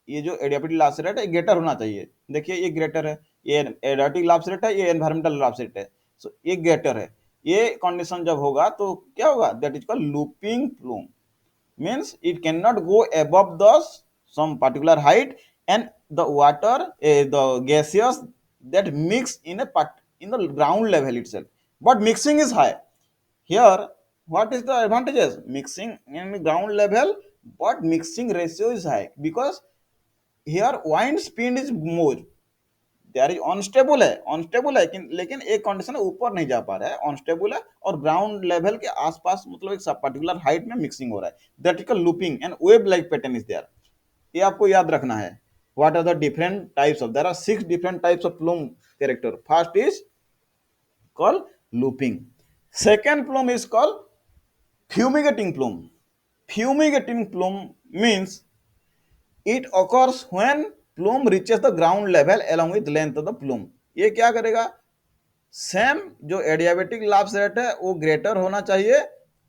[SPEAKER 1] ये जो एडियाबेटिक लैप्स रेट है ग्रेटर होना चाहिए. देखिए ये ग्रेटर है, ये एडियाबेटिक लैप्स रेट है, ये एनवायरमेंटल लैप्स रेट है. सो ये ग्रेटर है. ये कंडीशन जब होगा तो क्या होगा, that is called looping plume. means it cannot go above the some particular height, and the water the gaseous that mix in a part in the ground level itself, but mixing is high. Here what is the advantages? Mixing in ground level, but mixing ratio is high because here wind speed is more. There is unstable है लेकिन एक condition ऊपर नहीं जा पा रहा है, unstable है, और ग्राउंड लेवल के आसपास मतलब एक सब पर्टिकुलर हाइट में मिक्सिंग हो रहा है. That is looping and wave like pattern is there. ये आपको याद रखना है. What are the different types of, there are 6 different types of plume character. First is called looping. Second plume is called fumigating plume. Fumigating plume means it occurs when plume reaches the ground level along with length of the plume. ये क्या करेगा, same जो adiabatic lapse rate है वो greater होना चाहिए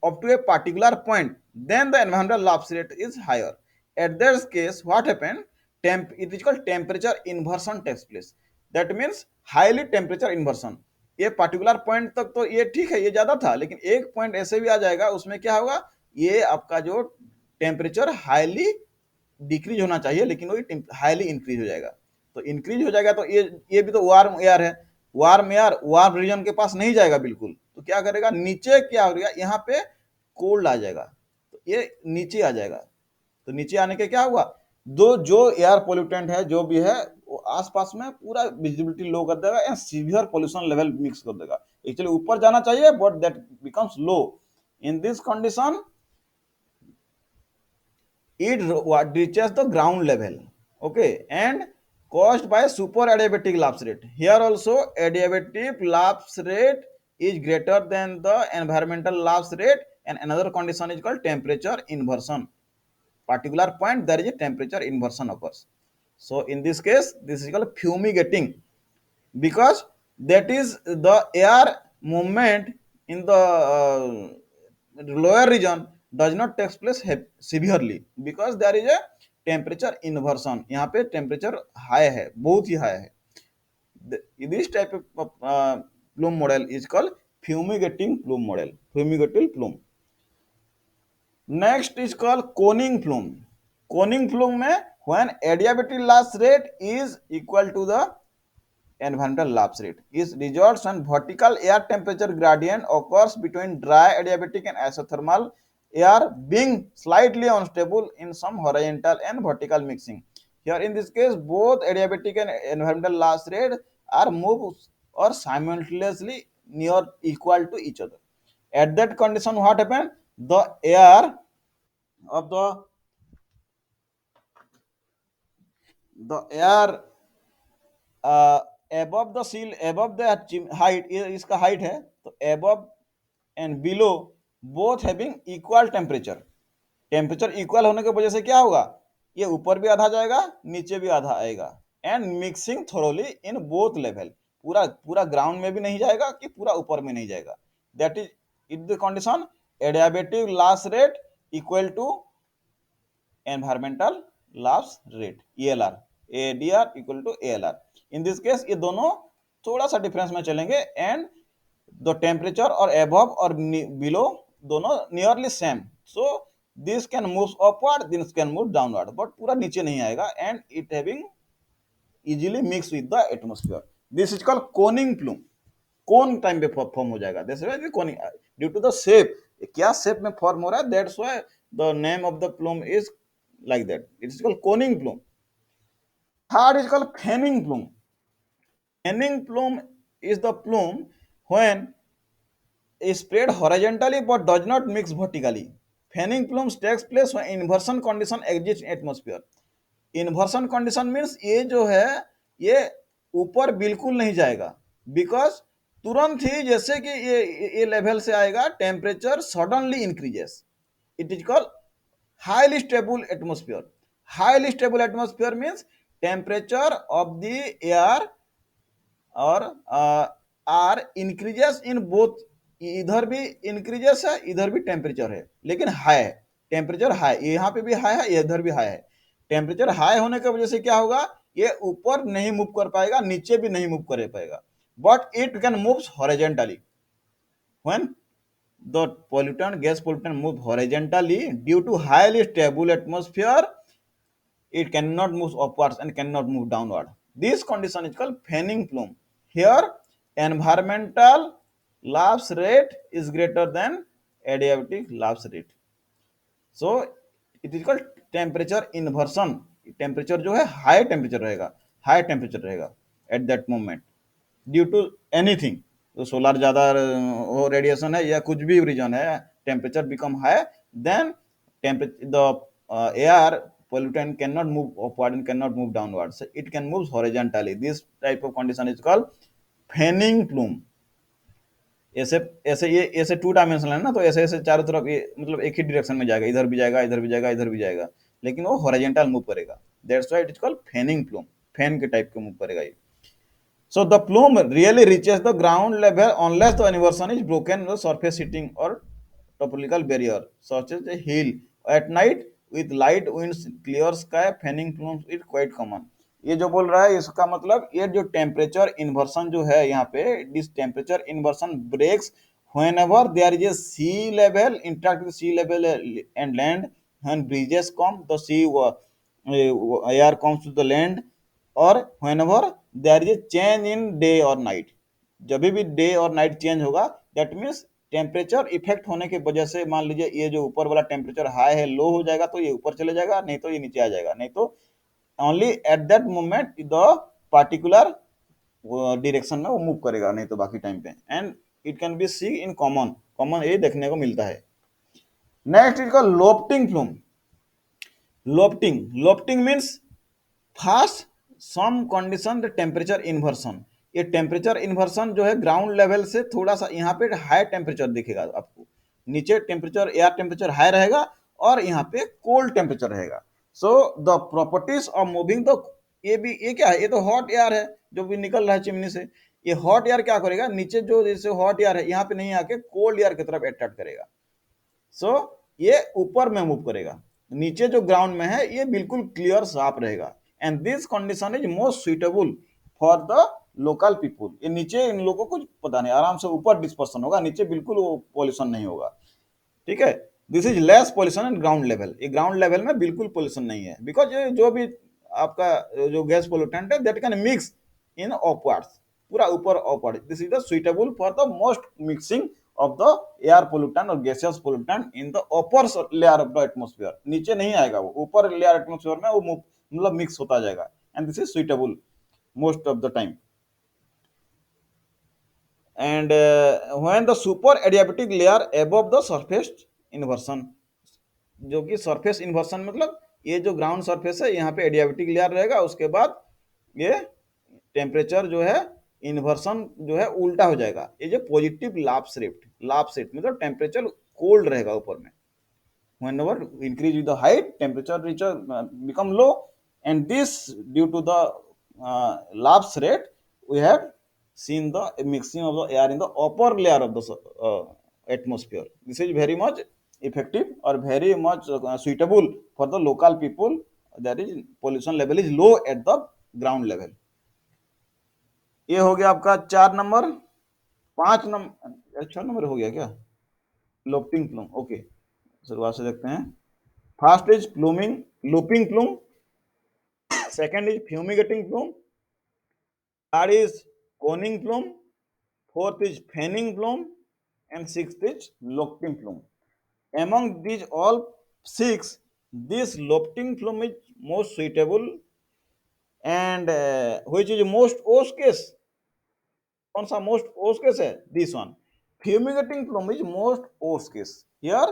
[SPEAKER 1] up to a particular point, then the environmental lapse rate is higher. At that case what happen, it is called temperature inversion takes place. That means highly temperature inversion. ये particular point तक तो ये ठीक है, ये ज्यादा था, लेकिन एक पॉइंट ऐसे भी आ जाएगा, उसमें क्या होगा, ये आपका जो टेम्परेचर हाईली डिक्रीज होना चाहिए, लेकिन वो हाईली इंक्रीज हो जाएगा. तो इंक्रीज हो जाएगा तो ये भी तो वार्म एयर है. वार्म एयर वार्म रीजन के पास नहीं जाएगा बिल्कुल, तो क्या करेगा, नीचे क्या हो गया, यहाँ पे कोल्ड आ जाएगा, तो ये नीचे आ जाएगा. तो नीचे आने के क्या हुआ, दो जो एयर पोल्यूटेंट है जो भी है वो आसपास में पूरा विजिबिलिटी लो कर देगा and severe pollution level mix कर देगा. एक्चुअली ऊपर जाना चाहिए but that becomes low. In this condition it reaches the ground level, okay, and caused by super adiabatic lapse rate. Here also adiabatic lapse rate is greater than the environmental lapse rate, and another condition is called temperature inversion. Particular point there is a temperature inversion occurs. So in this case this is called fumigating, because that is the air movement in the lower region does not take place severely because there is a temperature inversion. यहाँ पे temperature high है, बहुत ही high है. This type of plume model is called fumigating plume model. Fumigating plume. Next is called coning plume. Coning plume में when adiabatic loss rate is equal to the environmental lapse rate is results when vertical air temperature gradient occurs between dry adiabatic and isothermal air being slightly unstable in some horizontal and vertical mixing. Here in this case, both adiabatic and environmental lapse rate are moved or simultaneously near equal to each other. At that condition, what happened? The air of the air above the sea above the height, इसका height है तो above and below both having equal temperature. Temperature equal होने की वजह से क्या होगा, ये ऊपर भी आधा जाएगा नीचे भी आधा आएगा. And mixing thoroughly in both level, पूरा पूरा ग्राउंड में भी नहीं जाएगा कि पूरा ऊपर में नहीं जाएगा. That is it the condition adiabatic lapse rate equal to environmental lapse rate ELR. ADR इक्वल टू ALR. इन दिस केस ये दोनों थोड़ा सा डिफरेंस में चलेंगे एंड द टेम्परेचर और एबव और बिलो दोनों nearly same. So this can move upward, this can move downward, but पूरा नीचे नहीं आएगा and it having easily mix with the atmosphere. This is called coning plume. Cone time पे form हो जाएगा. This is coning due to the shape, क्या shape में form हो रहा है, that's why the name of the plume is like that. It is called coning plume. Third is called fanning plume. Fanning plume is the plume when is spread horizontally but does not mix vertically. Fanning plume takes place when inversion condition exists in atmosphere. Inversion condition means ये जो है ये ऊपर बिल्कुल नहीं जाएगा because तुरंत ही जैसे कि ये लेवल से आएगा temperature suddenly increases. It is called highly stable atmosphere. Highly stable atmosphere means temperature of the air or are increases in both. इधर भी इंक्रीजेस है इधर भी टेम्परेचर है लेकिन हाई है, टेम्परेचर हाई, यहाँ पे भी हाई है इधर भी हाई है. टेम्परेचर हाई होने की वजह से क्या होगा, ये ऊपर नहीं मूव कर पाएगा नीचे भी नहीं मूव कर पाएगा, but it can move horizontally. When the pollutant gas pollutant move horizontally due to highly stable atmosphere, it cannot move upwards and cannot move downward. This condition is called fanning plume. Here environmental lapse rate is greater than adiabatic lapse rate. So it is called temperature inversion. Temperature जो है high temperature रहेगा, high temperature रहेगा at that moment due to anything. तो solar ज़्यादा वो radiation है या कुछ भी रीजन है, temperature become high, then temperature the air pollutant cannot move upward and cannot move downward, so it can move horizontally. This type of condition is called fanning plume. ऐसे ऐसे ये ऐसे टू डायमेंशनल है ना, तो ऐसे ऐसे चारों तरफ ये मतलब एक ही डायरेक्शन में जाएगा, इधर भी जाएगा इधर भी जाएगा इधर भी जाएगा, लेकिन वो हॉरिजॉन्टल मूव करेगा. That's why it is called fanning plume. Fan के टाइप के मूव करेगा ये. So the plume really reaches the ground level unless the inversion is broken the surface heating or topological barrier such as a hill. At night with light winds, clear sky, fanning plumes is quite common. ये जो बोल रहा है इसका मतलब ये जो temperature inversion जो है यहाँ पे, this temperature inversion breaks whenever there is a sea level interact with sea level and land. When breezes come, the sea air comes to the land, और whenever there is a change in day or night. जब भी day और night change होगा that means temperature effect होने की वजह से, मान लीजिए ये जो ऊपर वाला टेम्परेचर हाई है लो हो जाएगा तो ये ऊपर चले जाएगा, नहीं तो ये नीचे आ जाएगा, नहीं तो only at that moment the particular direction में वो मूव करेगा, नहीं तो बाकी टाइम पे. And it can be see in common, common ये देखने को मिलता है. Next is called lofting plume. Lofting means fast some condition the temperature inversion. ये टेम्परेचर इन्वर्सन जो है ग्राउंड लेवल से थोड़ा सा यहाँ पे हाई टेम्परेचर दिखेगा आपको, नीचे टेम्परेचर एयर टेम्परेचर हाई रहेगा और यहाँ पे कोल्ड टेम्परेचर रहेगा. So the properties of moving the, ये भी ये क्या है, ये तो हॉट एयर है जो भी निकल रहा है चिमनी से. ये हॉट एयर क्या करेगा, नीचे जो जैसे हॉट एयर है यहाँ पे नहीं आके कोल्ड एयर की तरफ अट्रैक्ट करेगा. सो ये ऊपर में मूव करेगा, नीचे जो ग्राउंड में है ये बिल्कुल क्लियर साफ रहेगा। And this condition is most suitable for the local people. ये नीचे इन लोगों को पता नहीं, आराम से ऊपर डिस्पर्सन होगा, नीचे बिल्कुल वो पॉल्यूशन नहीं होगा। ठीक है, this is less pollution and ground level, ये ग्राउंड लेवल में बिल्कुल पॉल्यूशन नहीं है, बिकॉज जो भी आपका जो गैस पोल्यूटेंट है that can mix in upwards, पूरा ऊपर upward. This is the suitable for the most mixing of the air pollutant और gaseous pollutant in the upper layer of the atmosphere. नीचे नहीं आएगा, वो ऊपर लेयर एटमोस्फियर में वो मतलब मिक्स होता जाएगा। And this is suitable most of the time. And when the super adiabatic layer above the surface inversion, जो कि सरफेस इन्वर्सन मतलब ये जो ग्राउंड सरफेस है यहाँ पे एडियाबेटिक लेयर रहेगा, उसके बाद ये टेम्परेचर जो है इन्वर्सन जो है उल्टा हो जाएगा, ये जो पॉजिटिव लाभ रेट मतलब टेम्परेचर कोल्ड रहेगा ऊपर में। whenever increase with the height temperature become low, and this due to the lapse rate we have seen the mixing of the air in the upper layer of the atmosphere. This is very much effective or very much suitable for the local people, that is pollution level is low at the ground level। ये हो गया आपका 4 number. 5 number, 6 number हो गया क्या? लोपिंग plume, okay, शुरुआत से देखते हैं। First is pluming looping plume, second is fumigating plume, third is coning plume, fourth is fanning plume, and sixth is lofting plume। Among these all six, this lofting plume is most suitable and which is most worst case। कौन सा most worst case है? This one। Fumigating plume is most worst case। Here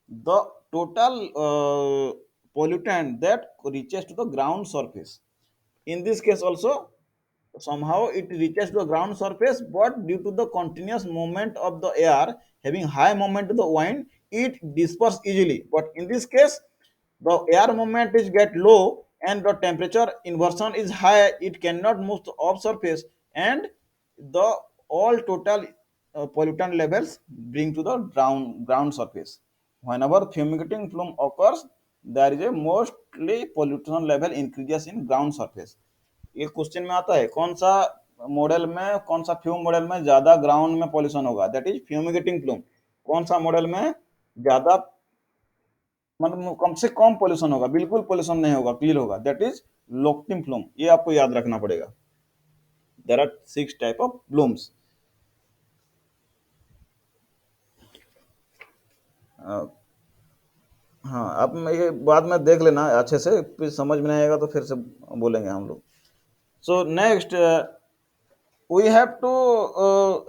[SPEAKER 1] the total pollutant that reaches to the ground surface, in this case also somehow it reaches to the ground surface, but due to the continuous movement of the air having high moment to the wind it disperses easily, but in this case the air movement is get low and the temperature inversion is high, it cannot move to off surface, and the all total pollutant levels bring to the ground surface। whenever fumigating plume occurs there is a mostly pollution level increases in ground surface। ये question में आता है कौन सा model में, कौन सा fume model में ज्यादा ग्राउंड में पॉल्यूशन होगा, दैट इज फ्यूमिगेटिंग प्लूम। कौन सा मॉडल में ज्यादा मतलब कम से कम पॉल्यूशन होगा, बिल्कुल पॉल्यूशन नहीं होगा, क्लियर होगा, दैट इज लोफ्टिंग प्लूम। ये आपको याद रखना पड़ेगा। There are 6 type of plumes. हाँ, अब मैं ये बाद में देख लेना अच्छे से, फिर समझ में नहीं आएगा तो फिर से बोलेंगे हम लोग। So next we have to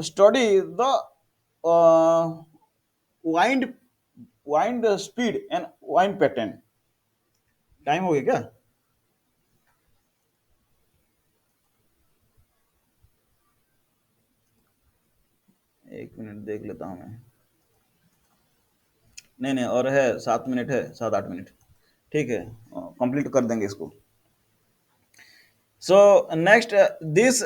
[SPEAKER 1] study the wind speed and wind pattern। Time हो गया क्या? एक मिनट देख लेता हूँ मैं। नहीं नहीं, और है 7 मिनट है, 7-8 मिनट, ठीक है, कंप्लीट कर देंगे इसको। So next, this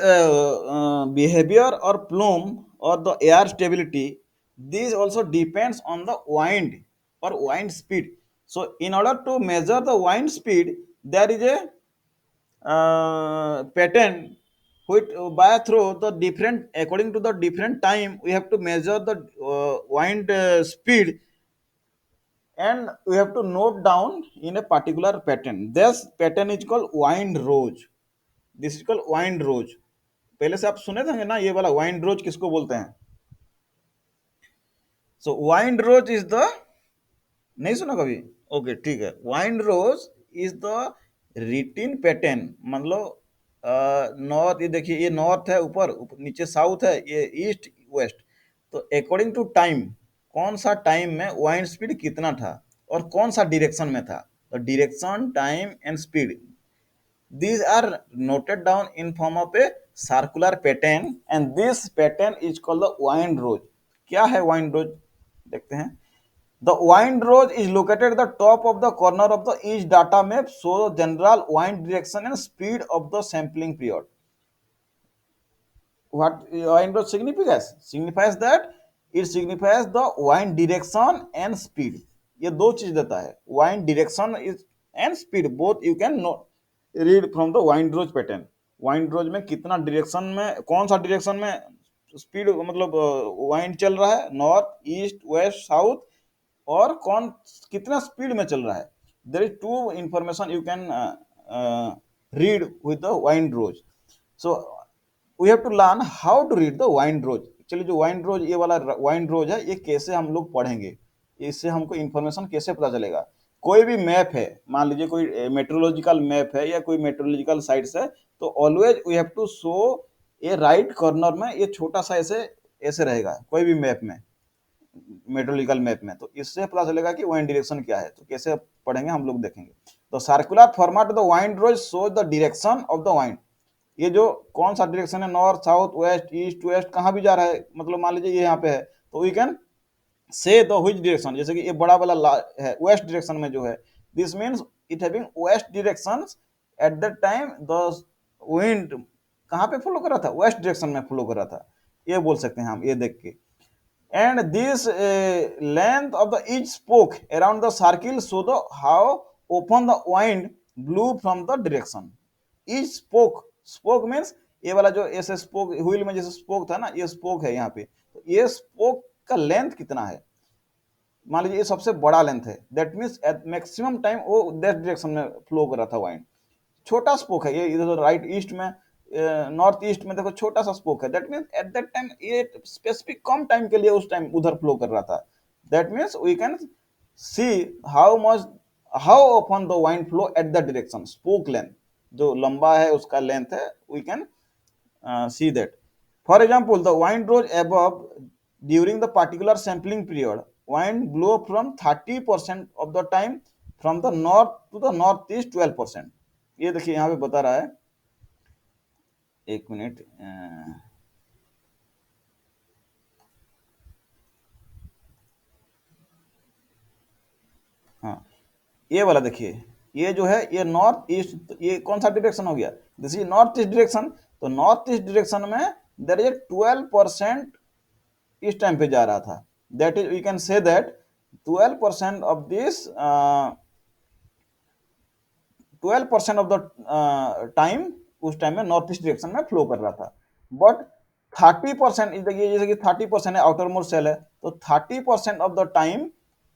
[SPEAKER 1] behavior or plume or the air stability, this also depends on the wind or wind speed। So in order to measure the wind speed, there is a pattern which by through the different according to the different time we have to measure the wind speed, and we have to note down in a particular pattern। This pattern is called wind rose। This is called wind rose. पहले से आप सुने थे ना ये वाला wind रोज किसको बोलते हैं? So wind rose is the, नहीं सुना कभी? ओके ठीक है, wind rose is the written pattern, मतलब नॉर्थ, ये देखिए ये नॉर्थ है, ऊपर नीचे साउथ है, ये ईस्ट वेस्ट। तो अकॉर्डिंग टू टाइम, कौन सा टाइम में वाइंड स्पीड कितना था और कौन सा डायरेक्शन में था, तो direction time and speed, these are noted down in form of a circular pattern, and this pattern is called the wind rose। क्या है wind rose? देखते हैं। The wind rose is located at the top of the corner of the each data map, so the general wind direction and speed of the sampling period। What wind rose signifies? Signifies that it signifies the wind direction and speed. ये दो चीज देता है, wind direction is and speed both you can read from the wind rose pattern. Wind rose में कितना direction में, कौन सा डायरेक्शन में स्पीड मतलब वाइंड चल रहा है, नॉर्थ ईस्ट वेस्ट साउथ, और कौन कितना स्पीड में चल रहा है। There is two information you can read with the wind rose. So we have to learn how to read the wind rose. चलिए जो वाइंड रोज, ये वाला वाइंड रोज है, ये कैसे हम लोग पढ़ेंगे, इससे हमको इंफॉर्मेशन कैसे पता चलेगा। कोई भी मैप है, मान लीजिए कोई मेट्रोलॉजिकल मैप है या कोई मेट्रोलॉजिकल साइट्स है, तो always we have to show ये राइट कॉर्नर में, ये छोटा सा ऐसे ऐसे रहेगा कोई भी मैप में, मेट्रोलॉजिकल मैप में, तो इससे पता चलेगा कि वाइंड डायरेक्शन क्या है। तो कैसे पढ़ेंगे हम लोग देखेंगे। तो circular format of the wind rose show the direction of the wind. ये जो कौन सा डायरेक्शन है, north south west east west, कहाँ भी जा रहा है, मतलब मान लीजिए ये यहाँ पे है, तो we can say the which direction, जैसे कि ये बड़ा वाला है वेस्ट डायरेक्शन में जो है, this means it having west direction. Eight that time the wind कहाँ पे फ्लो कर रहा था, वेस्ट डायरेक्शन में फ्लो कर रहा था, ये बोल सकते हैं हम ये देख के। and this length of the each spoke around the circle show the how open the wind blew from the direction। each spoke means ये वाला जो ऐसे स्पोक व्हील में जैसे स्पोक था ना, ये स्पोक है यहाँ पे, तो ये स्पोक का लेंथ कितना है, मान लीजिए ये सबसे बड़ा लेंथ है, that means at maximum time वो दैट डायरेक्शन में फ्लो कर रहा था वाइंड। छोटा स्पोक है ये, इधर राइट ईस्ट में नॉर्थ ईस्ट में देखो छोटा सा स्पोक है, that means at that time ये स्पेसिफिक कम टाइम के लिए उस टाइम उधर फ्लो कर रहा था। That means we can see how much, how open the wind flow at the direction, spoke length जो लंबा है उसका लेंथ है, we can see that। For example, the wind rose above during the particular sampling period, wind blow from 30% of the time from the north to the northeast 12%। ये देखिए यहाँ पे बता रहा है, एक मिनट, हाँ ये वाला देखिए, ये जो है ये नॉर्थ ईस्ट, ये कौन सा डायरेक्शन हो गया, this is north east direction. तो नॉर्थ ईस्ट डायरेक्शन में देयर इज 12% इस टाइम पे जा रहा था, that is we can say that 12% of this 12% of the time उस टाइम में नॉर्थ ईस्ट डायरेक्शन में फ्लो कर रहा था। बट 30% देखिए, जैसे कि 30% है आउटर मोस्ट सेल है, तो 30% of the time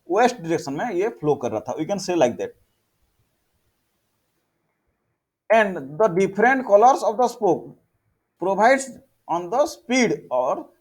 [SPEAKER 1] west direction में ये फ्लो कर रहा था, we can say like that. And the different colours of the spoke provides on the speed और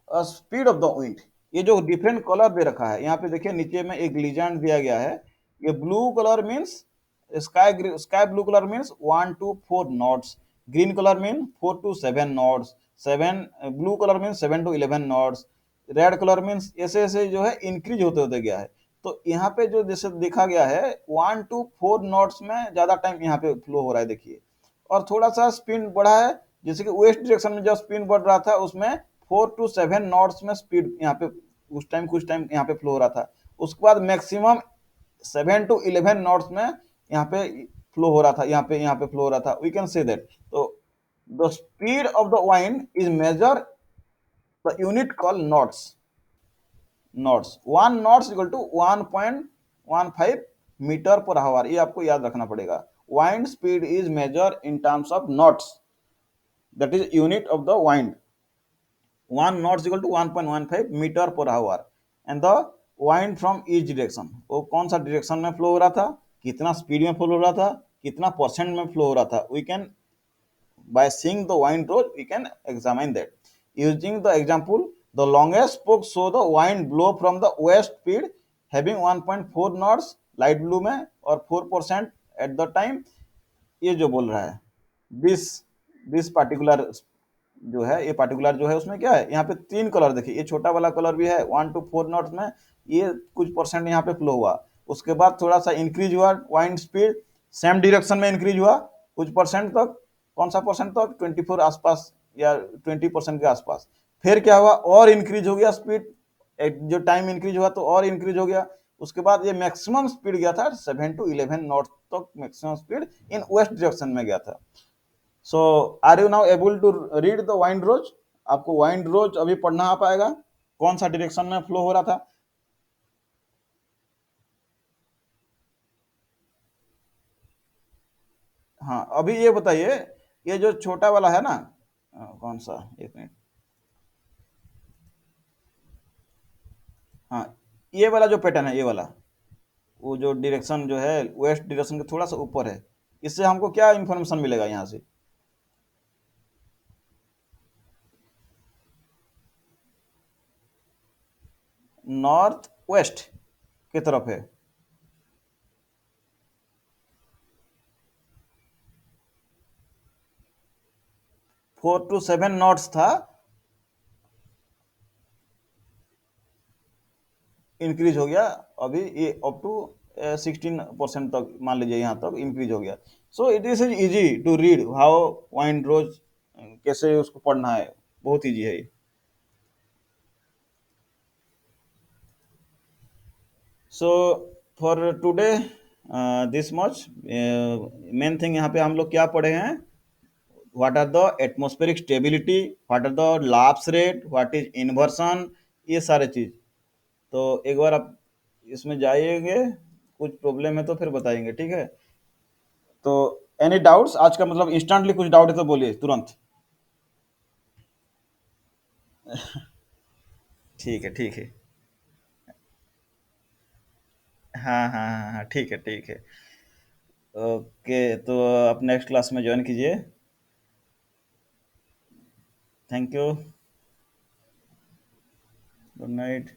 [SPEAKER 1] स्पीड ऑफ द विंड। ये जो डिफरेंट कलर दे रखा है यहाँ पे देखिए, नीचे में एक लीजेंड दिया गया है, ये blue colour means sky blue colour means 1 to 4 knots, green colour mean 4 to 7 knots, 7 blue colour means 7 to 11 knots, red colour means ऐसे ऐसे जो है इंक्रीज होते होते गया है। तो यहाँ पे जो जैसे देखा गया है 1 to 4 नॉट्स में ज्यादा टाइम यहाँ पे फ्लो हो रहा है देखिए, और थोड़ा सा स्पीड बढ़ा है, जैसे कि वेस्ट डायरेक्शन में जब स्पीड बढ़ रहा था उसमें 4 to 7 नॉट्स में स्पीड यहाँ पे उस टाइम कुछ टाइम यहाँ पे फ्लो हो रहा था, उसके बाद मैक्सिमम 7 to 11 नॉट्स में यहाँ पे फ्लो हो रहा था, यहाँ पे फ्लो हो रहा था, वी कैन से दैट। तो the speed of the wind is measure the unit call knots. Knots 1 knots equal to 1.15 metre per hour, ये आपको याद रखना पड़ेगा। Wind speed is measure in terms of knots, that is unit of the wind. 1 knots equal to 1.15 metre per hour. And the wind from each direction, वो कौन सा direction में flow हो रहा था, कितना स्पीड में फ्लो हो रहा था, कितना परसेंट में फ्लो हो रहा था, we can by seeing the wind roll we can examine that using the example। the longest spoke show the wind blow from the west speed having 1.4 knots light blue में, और 4% at the time। ये जो बोल रहा है this this particular जो है, ये पार्टिकुलर जो है उसमें क्या है, यहाँ पे 3 कलर देखिए, ये छोटा वाला कलर भी है 1 to 4 नॉट्स में, ये कुछ परसेंट यहाँ पे फ्लो हुआ, उसके बाद थोड़ा सा इंक्रीज हुआ वाइंड स्पीड, सेम डायरेक्शन में इंक्रीज हुआ कुछ परसेंट तक, कौन सा परसेंट तक, 24 आसपास या 20% के आसपास। फिर क्या हुआ, और इंक्रीज हो गया स्पीड, जो टाइम इंक्रीज हुआ तो और इंक्रीज हो गया, उसके बाद ये मैक्सिमम स्पीड गया था 7 to 11 नॉट तक, maximum speed in west direction में गया था। So are you now able to read the wind rose, आपको वाइंड रोज अभी पढ़ना आ पाएगा। कौन सा डायरेक्शन में फ्लो हो रहा था? हाँ, अभी ये बताइए, ये जो छोटा वाला है ना, कौन सा, एक मिनट। हाँ, ये वाला जो पैटर्न है, ये वाला, वो जो डायरेक्शन जो है वेस्ट डायरेक्शन के थोड़ा सा ऊपर है, इससे हमको क्या इंफॉर्मेशन मिलेगा यहाँ से? नॉर्थ वेस्ट की तरफ है। 4 to 7 नॉट्स था, इंक्रीज हो गया। अभी ये अप टू 16% तक मान लीजिए, यहाँ तक इंक्रीज हो गया। So it is easy to read how wind rose, कैसे उसको पढ़ना है, बहुत इजी है ये। So for today this much, main thing यहाँ पे हम लोग क्या पढ़े हैं? What are the atmospheric stability, what are the lapse rate, what is inversion, ये सारे चीज। तो एक बार आप इसमें जाइएंगे, कुछ प्रॉब्लम है तो फिर बताएंगे, ठीक है? तो एनी डाउट्स आज का, मतलब इंस्टेंटली कुछ डाउट है तो बोलिए तुरंत। ठीक है, ठीक है। हाँ हाँ हाँ हाँ, ठीक है, ठीक है। ओके, तो आप नेक्स्ट क्लास में ज्वाइन कीजिए। Thank you. Good night.